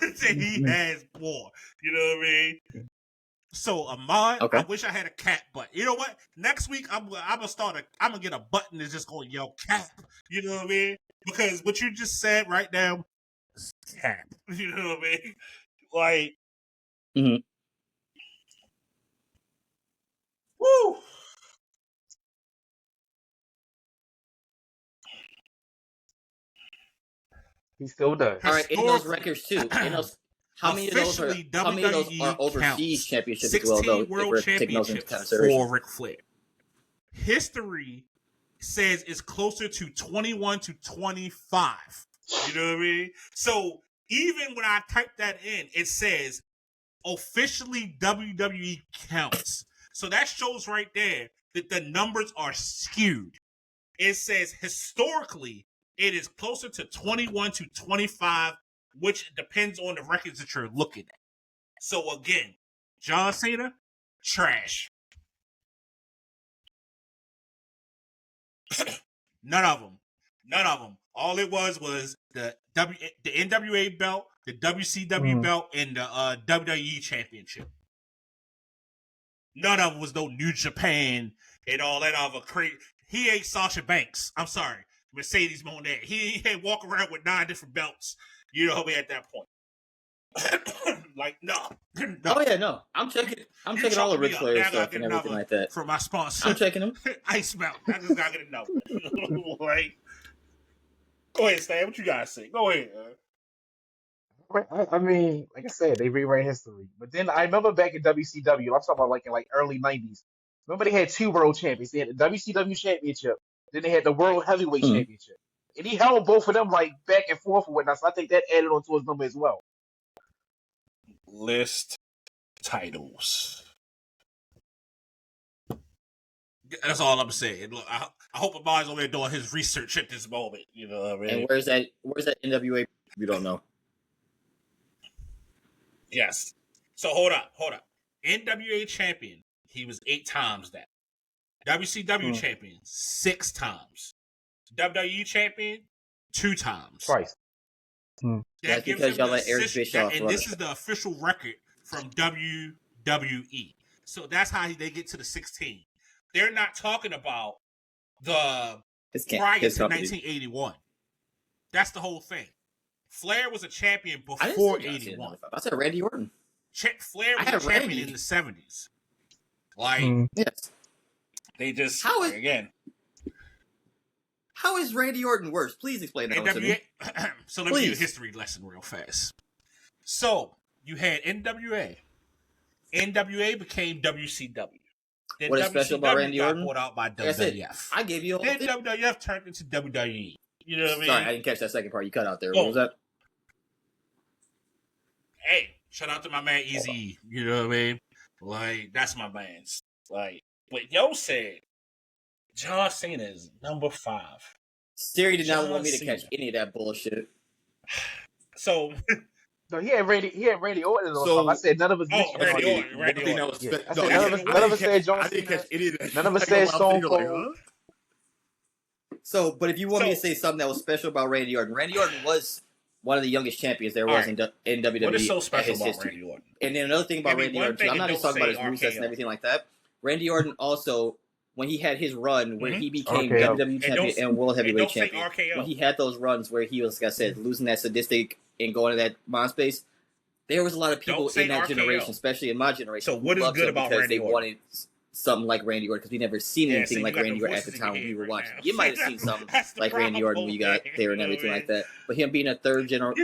that he has more. You know what I mean? So Ahmad, okay. I wish I had a cat, but you know what? Next week I'm gonna get a button that's just gonna yell cap. You know what I mean? Because what you just said right now is cap. You know what I mean? Like, woo. He still does. All right, in those records too. How many of those are overseas championships as well, though? World Championships for Ric Flair. History says it's closer to 21 to 25. You know what I mean? So even when I type that in, it says officially WWE counts. So that shows right there that the numbers are skewed. It says historically it is closer to 21 to 25, which depends on the records that you're looking at. So again, John Cena, trash. None of them. All it was the NWA belt, the WCW belt, and the WWE Championship. None of them was no New Japan and all that other crazy. He ain't Sasha Banks. I'm sorry, Mercedes Moné. He ain't walk around with 9 different belts. You know me at that point. Like, no. Oh yeah, no. I'm checking all the Ric Flair stuff and everything like that. For my sponsor. I'm checking them. Ice Mountain. I just gotta get a number. Like, go ahead, Stan. What you gotta say? Go ahead. I mean, like I said, they rewrite history. But then I remember back in WCW, I'm talking about like in early 90s. Remember they had 2 world champions. They had the WCW Championship, then they had the World Heavyweight Championship. And he held both of them like back and forth or whatnot. So I think that added on to his number as well. List titles. That's all I'm saying. Look, I hope Ahmad's over there doing his research at this moment. You know what I mean? And where's that NWA? We don't know. Yes. So hold up. NWA champion, he was 8 times that. WCW champion, 6 times. WWE champion, 2 times. Twice. That's because y'all let Eric Bischoff. And this is the official record from WWE. So that's how they get to the 16. They're not talking about the prior to 1981. That's the whole thing. Flair was a champion before 81. I said Randy Orton. Flair was a champion in the 70s. Like, yes. They just, again. How is Randy Orton worse? Please explain that to me. So let me give you a history lesson real fast. So, you had NWA. NWA became WCW. Then what is special about Randy Orton? Bought out by WWF. I gave you Then WWF turned into WWE. You know what I mean? Sorry, I didn't catch that second part. You cut out there. What was that? Hey, shout out to my man Eazy. You know what I mean? Like, that's my man. Like, what Yo said, John Cena is number 5. Siri did not want me to catch any of that bullshit. So, no, he had Randy Orton on top. I said none of us mentioned Randy Orton. I said none of us said John Cena. I didn't catch any of that. None of us said Stone Cold. So, but if you want me to say something that was special about Randy Orton was one of the youngest champions there was in WWE. What is so special about Randy Orton? And then another thing about Randy Orton, too, I'm not just talking about his movesets and everything like that. Randy Orton also, when he had his run where he became WWE champion and World Heavyweight champion, when he had those runs where he was, like I said, losing that sadistic and going to that mind space, there was a lot of people in that generation, especially in my generation. So what is good about Randy Orton? Wanted something like Randy Orton because we never seen anything like Randy Orton at the time when we were watching. You might have seen something like Randy Orton when you got there and everything like that. But him being a third generational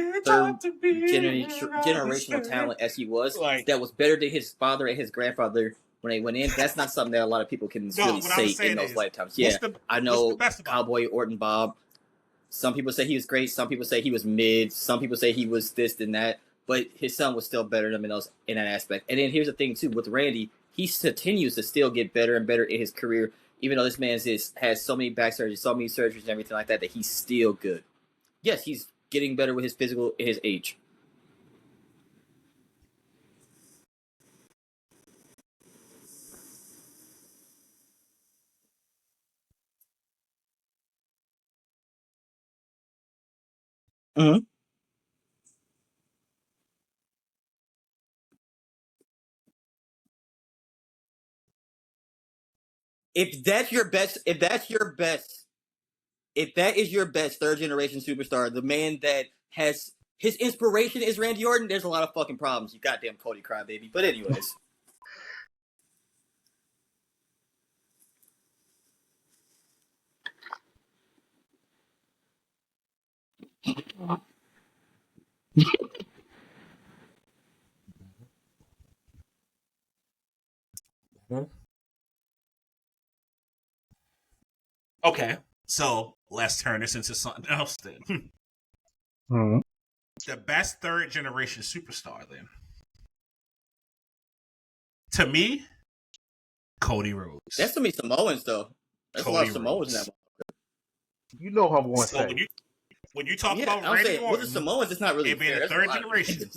talent as he was, that was better than his father and his grandfather when they went in. That's not something that a lot of people can really say in those lifetimes. Yeah, I know Cowboy Orton Bob. Some people say he was great. Some people say he was mid. Some people say he was this and that. But his son was still better than else in that aspect. And then here's the thing too with Randy. He continues to still get better and better in his career. even though this man has so many back surgeries, so many surgeries and everything like that, that he's still good. Yes, he's getting better with his physical, his age. Mm-hmm. If that is your best third generation superstar, the man that has his inspiration is Randy Orton, there's a lot of fucking problems. You goddamn Cody crybaby. But anyways. Okay, so let's turn this into something else then. Mm-hmm. The best third generation superstar then. To me, Cody Rhodes. That's to me Samoans though. That's Cody a lot of Samoans in that. You know how I'm going to say. When you talk about Randy Orton, with the Samoans, it's not really fair. Being a third generation.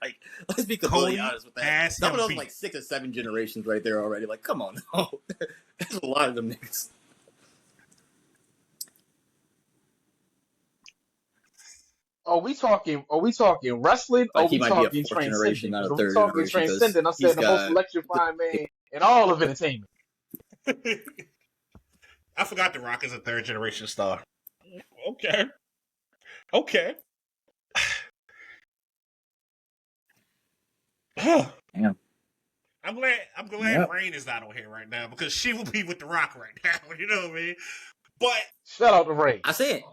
Like, let's be completely honest with that. Some of those like 6 or 7 generations right there already. Like, come on, no. There's a lot of them niggas. Are we talking wrestling? Like, or we talking transcendent? Not a third we talking transcendent. I said the most electrifying man in all of entertainment. I forgot The Rock is a third generation star. Okay. Damn. I'm glad Rain is not on here right now because she will be with The Rock right now. You know what I mean? But shout out to Rain. I said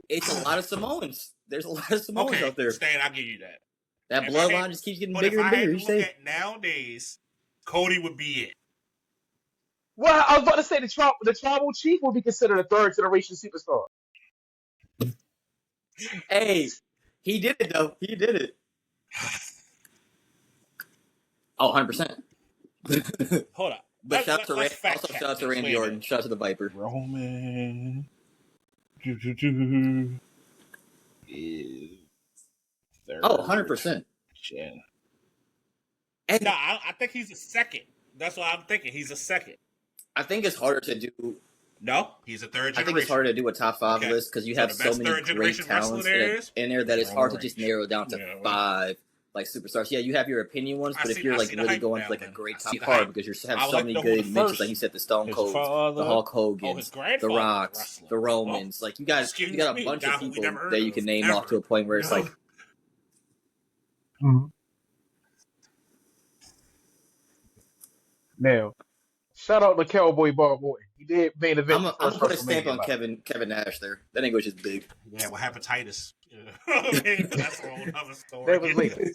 it's a lot of Samoans. There's a lot of Samoans out there. Stan, I'll give you that. That bloodline just keeps getting bigger and bigger. If I had to look at nowadays, Cody would be it. Well, I was about to say the tribal chief will be considered a third generation superstar. Hey, he did it though. He did it. Oh, 100%. Hold up. But shout out to Randy Orton. Shout out to the Viper. Roman. Oh, 100%. And no, I think he's a second. That's what I'm thinking. He's a second. I think it's harder to do. No, he's a third generation. I think it's harder to do a top 5 list because you have so many great talents in there that it's hard to just narrow down to 5 like superstars. Yeah, you have your opinion ones, but if you're like really going to like a great top card because you have so many good mentions, like you said, the Stone Colds, the Hulk Hogan's, the Rocks, the Romans. Like you got a bunch of people that you can name off to a point where it's like. Mm-hmm. Now, shout out to Cowboy Bob Orton. He did main event. I'm going to stamp on Kevin Nash there. That nigga was just big. Yeah, what hepatitis? That's a whole other story. That was later.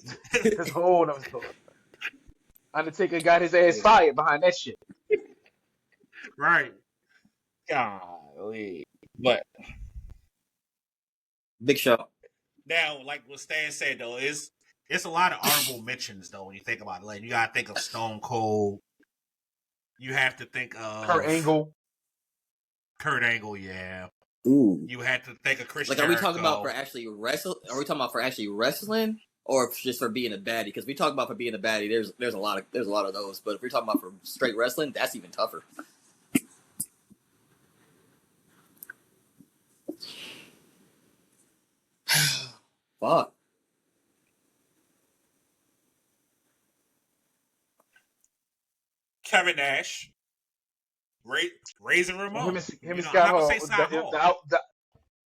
That's a whole other story. Undertaker got his ass fired behind that shit. Right. Golly. But big show. Now, like what Stan said though, it's a lot of honorable mentions though when you think about it. Like you gotta think of Stone Cold. You have to think of Kurt Angle. Yeah. Ooh. You had to think of Chris. Like, are we talking about for actually wrestle? Are we talking about for actually wrestling, or just for being a baddie? Because we talk about for being a baddie, there's a lot of those. But if we're talking about for straight wrestling, that's even tougher. Fuck. Kevin Nash, Razor Ramon. Him and Scott Hall.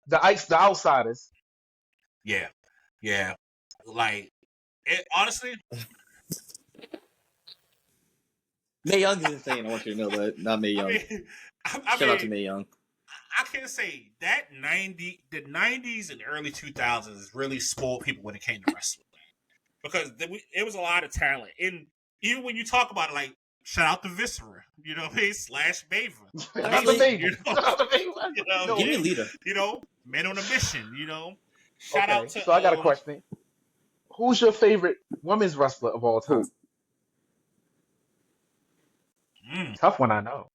The Outsiders. Yeah. Like, honestly. Mae Young is insane. I want you to know that. Not Mae Young. Shout out to Mae Young. I can say that the 90s and early 2000s really spoiled people when it came to wrestling. Because it was a lot of talent. And even when you talk about it, like, shout out to Viscera, you know what I mean? / Maven. Give me a leader. You know, Men on a Mission, you know. Shout out to. So I got a question. Who's your favorite women's wrestler of all time? Tough one, I know.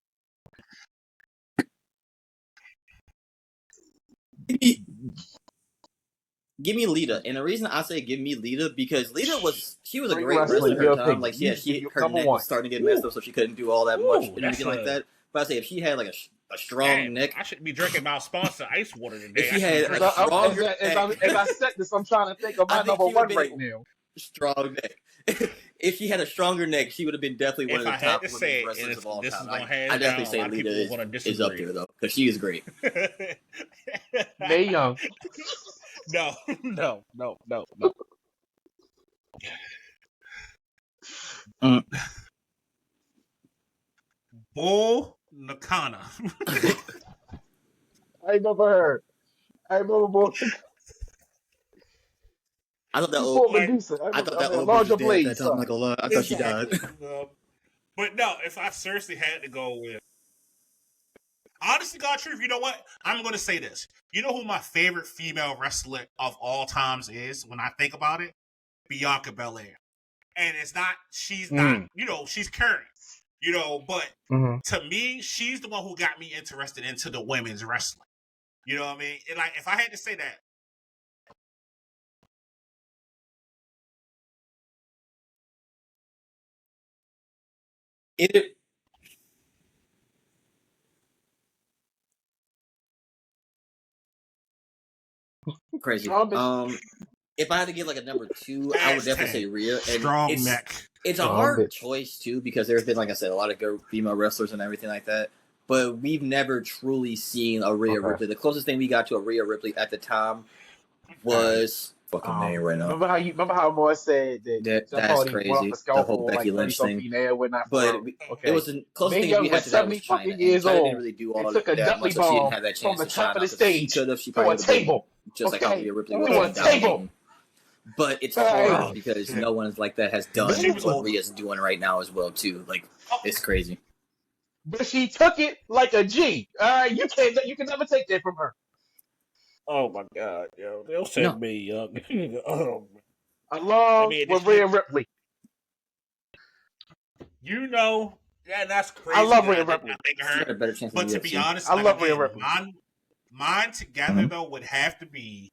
Give me Lita, and the reason I say give me Lita because Lita was a great wrestler at her time. Like her neck was starting to get messed up, so she couldn't do all that much and anything like that. But I say if she had like a strong neck, I shouldn't be drinking my sponsor ice water today. If she had a stronger neck, as I said this, I'm trying to think of my number one right now. Strong neck. If she had a stronger neck, she would have been definitely one of the top women's wrestlers of all time. I definitely say Lita is up there though, because she is great. Mae Young. No. Bull Nakano. I ain't never heard. I remember Bull. I thought that old larger blade. I'm not gonna lie. I thought she died. But no, if I seriously had to go with, honestly, God truth, you know what? I'm gonna say this. You know who my favorite female wrestler of all times is when I think about it? Bianca Belair. And it's not. She's not. She's current. But to me, she's the one who got me interested into the women's wrestling. You know what I mean? And like, if I had to say that. Crazy. If I had to get like a number 2, I would definitely say Rhea. And strong neck. It's a hard choice too because there's been, like I said, a lot of good female wrestlers and everything like that. But we've never truly seen a Rhea Ripley. The closest thing we got to a Rhea Ripley at the time was fucking name right now. Remember how Moore said that's crazy. The whole Becky Lynch thing. But it was the closest thing we had to that was China. Years China old. didn't really do all that much, so she didn't have that chance to shine. She could have. She probably would have been just like how Rhea Ripley was. But it's hard because no one like that has done what Rhea's doing right now as well too. Like it's crazy. But she took it like a G. You can never take that from her. Oh my God, yo! They'll send me. I love Rhea Ripley. That's crazy. I love Rhea Ripley. But to be honest, I love Rhea Ripley. Mine together though would have to be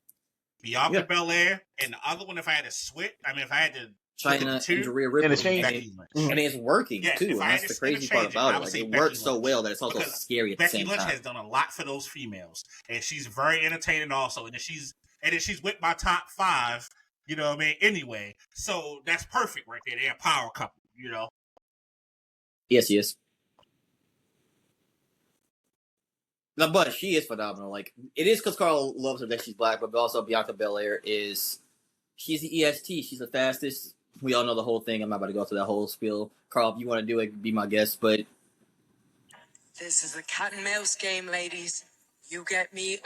Bianca Belair, and the other one, if I had to switch, if I had to China and Rhea Ripley, and it's working too. And that's the crazy part about it. Like, it works so well that it's also scary at the same time. Becky Lynch has done a lot for those females, and she's very entertaining also. And then she's with my top 5. You know what I mean? Anyway, so that's perfect right there. They're a power couple. Yes. No, but she is phenomenal. Like, it is because Carl loves her that she's black, but also Bianca Belair she's the EST. She's the fastest. We all know the whole thing. I'm not about to go through that whole spiel. Carl, if you want to do it, be my guest. But this is a cat and mouse game, ladies. You get me?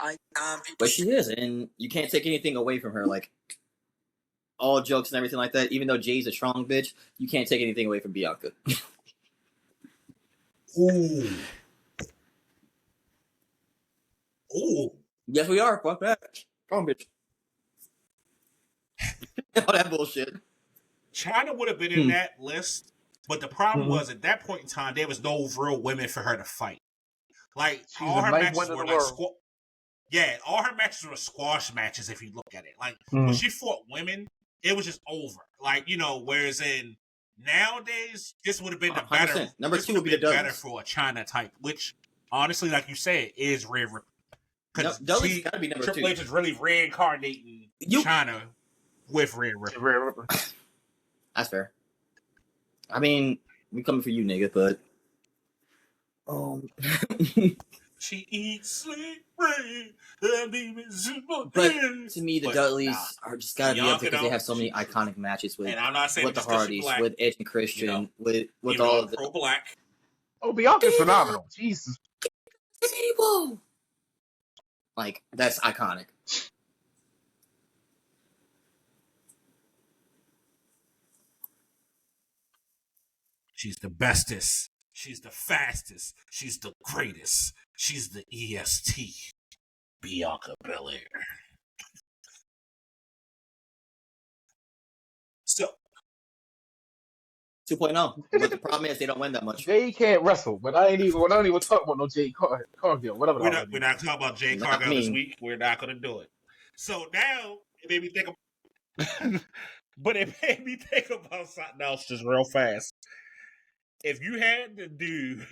But she is, and you can't take anything away from her. Like, all jokes and everything like that. Even though Jay's a strong bitch, you can't take anything away from Bianca. Ooh. Yes, we are. Fuck that. Strong bitch. All that bullshit. China would have been in that list, but the problem was at that point in time there was no real women for her to fight. Like all her matches were like all her matches were squash matches if you look at it. Like when she fought women, it was just over. Like whereas in nowadays this would have been the better. Number 2 would be the better for a China type, which honestly, like you said, is Rhea Ripley. Because Dudley's got to be number 2. Triple H is really reincarnating China with Rhea Ripley. That's fair. I mean, we coming for you, nigga, but she eats, sleep, rain, but to me, the Dudleys are just gotta be up there because they have so many iconic matches with the Hardys, with Edge and Christian, with all of the pro-black. Oh, Bianca's phenomenal. Jesus. Like, that's iconic. She's the bestest. She's the fastest. She's the greatest. She's the EST. Bianca Belair. So 2.0. But the problem is they don't win that much. Jade can't wrestle, but I don't even talk about no Jade Cargill. Whatever. We're not talking about Jade Cargill this week. We're not going to do it. So now it made me think of, but it made me think about something else just real fast. If you had to do.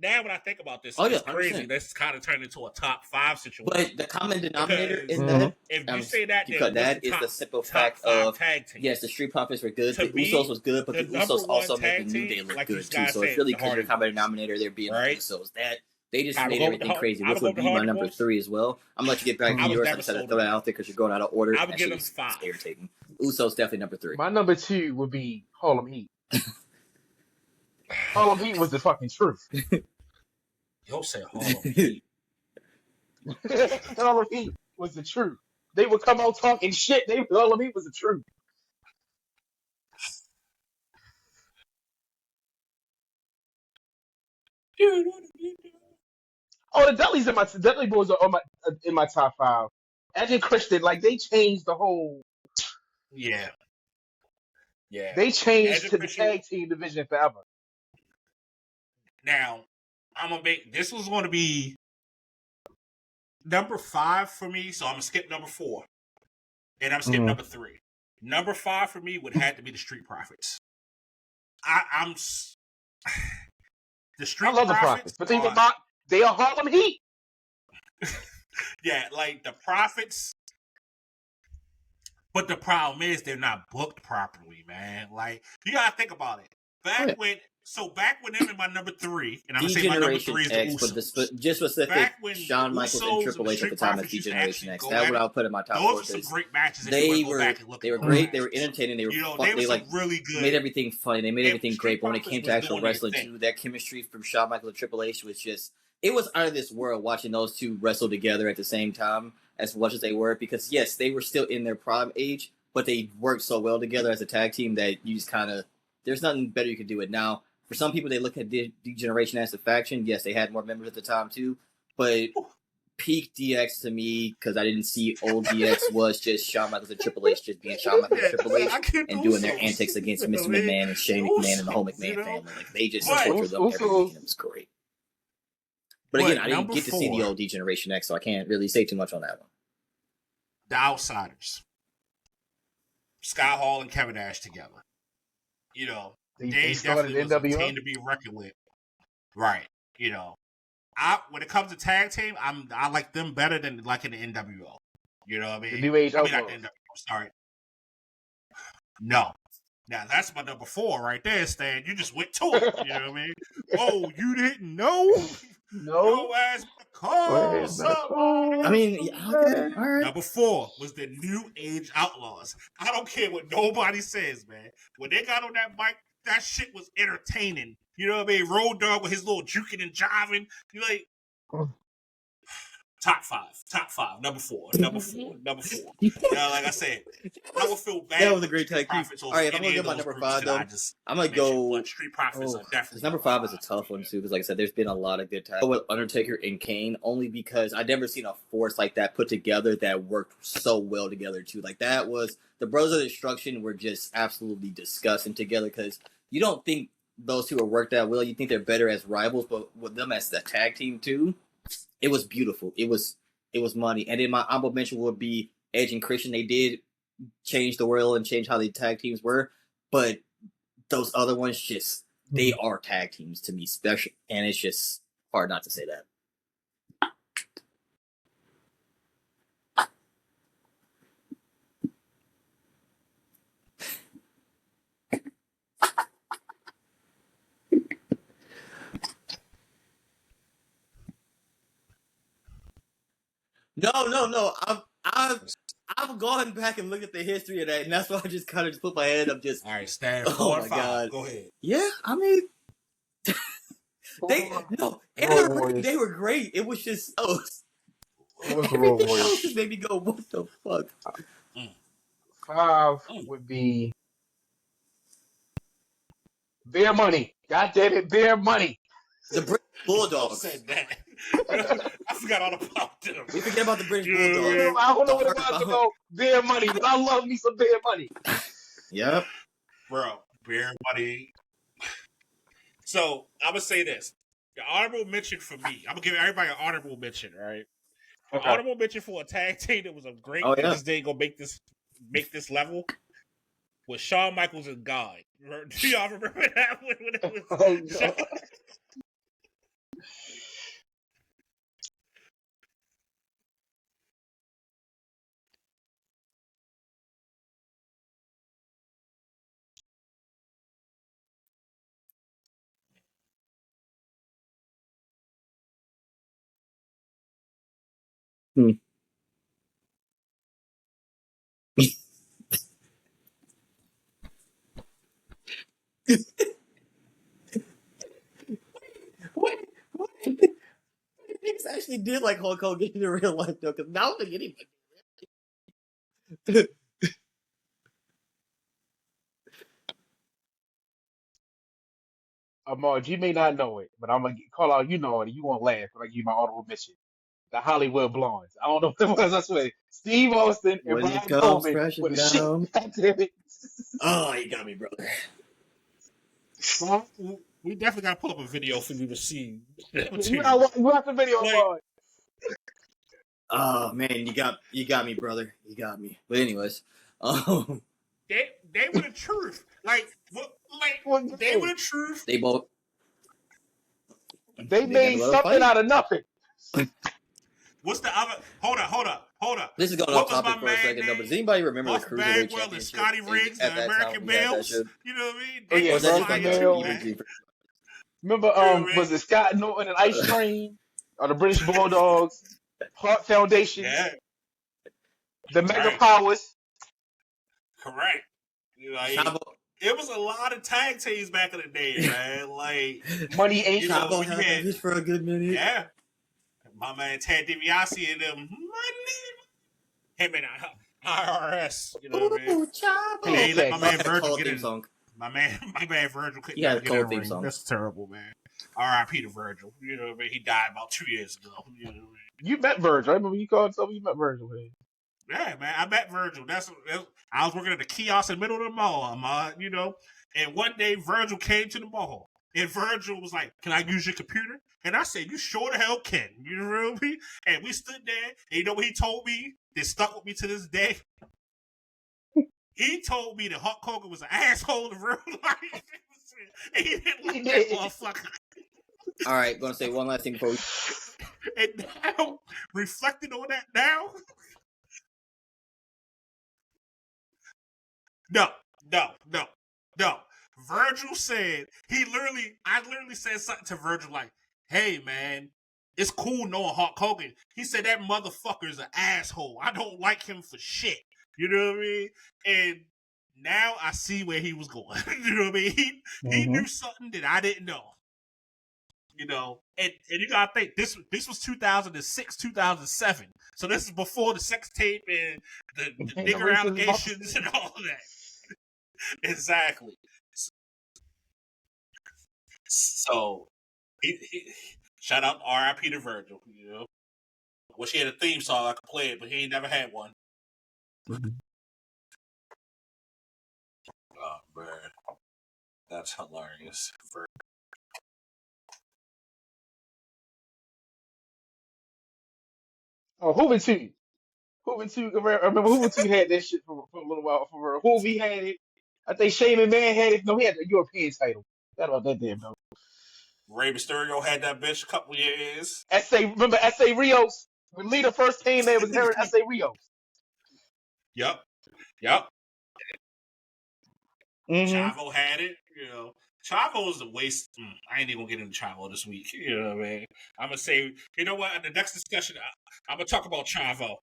Now when I think about this, it's crazy. This kind of turned into a top 5 situation. But the common denominator in that, if you say that, that is the simple fact of yes, the Street Profits were good. The Usos was good, but the Usos also made the New Day look good too. So it's really because of the common denominator there being the Usos. That they just made everything crazy, which would be my number 3 as well. I'm gonna let you get back to yours. I decided to throw that out there because you're going out of order. I would give them 5. Irritating. Usos definitely number 3. My number 2 would be Harlem Heat. Harlem Heat was the fucking truth. Yo say Harlem Heat. Harlem Heat was the truth. They would come out talking shit. Harlem Heat was the truth. Oh, the Dudley Boys are in my top 5. Edge and Christian, like they changed the whole. Yeah. They changed to the tag team division forever. Now, this was going to be number 5 for me, so I'm going to skip number 4. And I'm skipping number 3. Number 5 for me would have to be the Street Profits. The Street I love the Profits, but they are Harlem Heat. Yeah, like the Profits. But the problem is they're not booked properly, man. Like, you got to think about it. Back when them in my number 3, and I'm going to say my number 3 is the Usos. But just specific, Shawn Michaels and Triple H at the time as D-Generation X. That's what I'll put in my top 4. Those are some great matches. They were great. They were entertaining. They were fun. They like really good. Made everything funny. They made everything great. But when it came to actual wrestling, too, that chemistry from Shawn Michaels and Triple H was just, it was out of this world watching those two wrestle together at the same time as much as they were. Because, yes, they were still in their prime age, but they worked so well together as a tag team that you just kind of, there's nothing better you could do it now. For some people, they look at D-Generation as a faction. Yes, they had more members at the time, too. But peak DX to me, because I didn't see old DX, was just Shawn Michaels and Triple H just being Shawn Michaels and Triple H and doing their antics against Mr. McMahon and Shane McMahon and the whole McMahon family. Like, they just tortured them every week, and it was great. But again, I didn't get to see the old D-Generation X, so I can't really say too much on that one. The Outsiders. Scott Hall and Kevin Nash together. You know, they definitely was a team to be reckoned with. Right. You know, when it comes to tag team, I like them better than like in the NWO. You know what I mean? The New Age Outlaws. Not the NWO, sorry. No. Now, that's my number 4 right there, Stan. You just went to it. You know what I mean? Oh, you didn't know? No. Your ass call somebody. I mean, okay, all right. Number 4 was the New Age Outlaws. I don't care what nobody says, man. When they got on that mic, that shit was entertaining. You know what I mean? Road Dogg with his little juking and jiving. You're like, top 5, number 4. Yeah, like I said, I would feel bad. That was a great tag team. All right, if I'm gonna get my number 5 though, I'm gonna go. Street Profits are definitely number 5 is a tough one too, because like I said, there's been a lot of good tags. With Undertaker and Kane, only because I've never seen a force like that put together that worked so well together too. Like that was the Bros of Destruction were just absolutely disgusting together, because you don't think those two are worked that well. You think they're better as rivals, but with them as the tag team too, it was beautiful. It was money. And then my honorable mention would be Edge and Christian. They did change the world and change how the tag teams were, but those other ones just, they are tag teams to me, special, and it's just hard not to say that. No. I've gone back and looked at the history of that, and that's why I just kind of put my head up. Just all right, Stan. Oh my God, go ahead. Yeah, I mean, they were great. It was just everything else just made me go, what the fuck? 5 would be Bear Money. God damn it, Bear Money. The British Bulldogs. Said that. I forgot all about them. We forget about the British Bulldogs. I don't know what it was about Bear Money, but I love me some Bear Money. Yep. Bro, Everybody. So I'm gonna say this: the honorable mention for me. I'm gonna give everybody an honorable mention. Right? Okay. Honorable mention for a tag team that was a great. Oh, yeah. Just didn't go make this level. Was Shawn Michaels and God. Do y'all remember that when it was? Oh, no. What? Niggas actually did like Hulk Hogan in real life though, because now they're getting. Marge, you may not know it, but I'm gonna call out. You know it. And you won't laugh when I give you my honorable mention. The Hollywood Blondes. I don't know what it was. I swear. Steve Austin and When it Brian comes Coleman crashing with a down. shit. God damn it. Oh, you got me, brother. Well, we definitely gotta pull up a video for you to see. You watch the video, Marge. Oh man, you got me, brother. You got me. But anyways, they were the truth. Like they were the truth. They both. They made something out of nothing. What's the other? Hold up. This is going off topic for a second, though. But does anybody remember Buff the Cruiserweight Bagwell and Championship? Scotty Riggs, the American Males. You know what I mean? Oh, yeah, They Remember, was it Scott Norton and Ice Train, or the British Bulldogs, Hart Foundation, the Mega Powers? Correct. It was a lot of tag teams back in the day, man. Like Money Inc. Chavo had this for a good minute. Yeah. My man Ted DiBiase and them him and IRS. You know what I mean? Hey, let my man Virgil get in. Song. My man Virgil couldn't get in the ring. That's terrible, man. R.I.P. to Virgil. You know what I mean? He died about 2 years ago. You know what I mean? You met Virgil. I remember you called something. You met Virgil, man. Yeah, man. I met Virgil. I was working at the kiosk in the middle of the mall, you know. And one day Virgil came to the mall. And Virgil was like, "Can I use your computer?" And I said, "You sure the hell can." You know what I mean? And we stood there, and you know what he told me? That stuck with me to this day. He told me that Hulk Hogan was an asshole in real life. And he didn't like that motherfucker. All right, gonna say one last thing before we... And now, reflecting on that now... No. Virgil said, I literally said something to Virgil like, "Hey, man, it's cool knowing Hulk Hogan." He said, "That motherfucker is an asshole. I don't like him for shit." You know what I mean? And now I see where he was going. You know what I mean? He knew something that I didn't know. You know, and you gotta think this was 2006, 2007. So this is before the sex tape and the nigger allegations and all of that. Exactly. So, he shout out R.I.P. to Virgil. You know, wish he had a theme song I could play it, but he ain't never had one. Oh man, that's hilarious. Oh, Juventud. I remember Juventud had that shit for a little while. For Juve had it. I think Shane McMahon had it. No, he had the European title. Forgot about that damn though. Rey Mysterio had that bitch a couple years. Remember S.A. Rios? When Lita first came there, was her and S.A. Rios. Yep. Chavo had it, you know. Chavo is a waste. I ain't even gonna get into Chavo this week. You know what I mean? I'm gonna say, you know what? In the next discussion, I'm gonna talk about Chavo.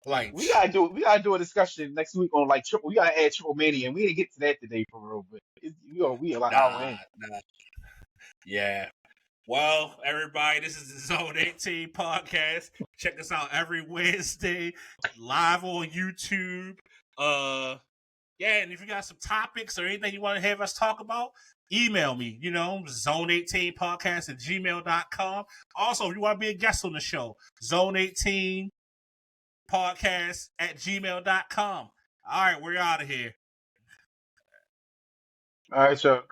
Like we gotta do a discussion next week on like triple. We gotta add Triple Mania, and we didn't get to that today for real. But we are like nah. Yeah. Well, everybody, this is the Zone 18 podcast. Check us out every Wednesday, live on YouTube. Yeah, and if you got some topics or anything you want to have us talk about, email me, zone18podcast@gmail.com. Also, if you want to be a guest on the show, zone18podcast@gmail.com. All right, we're out of here. All right, y'all.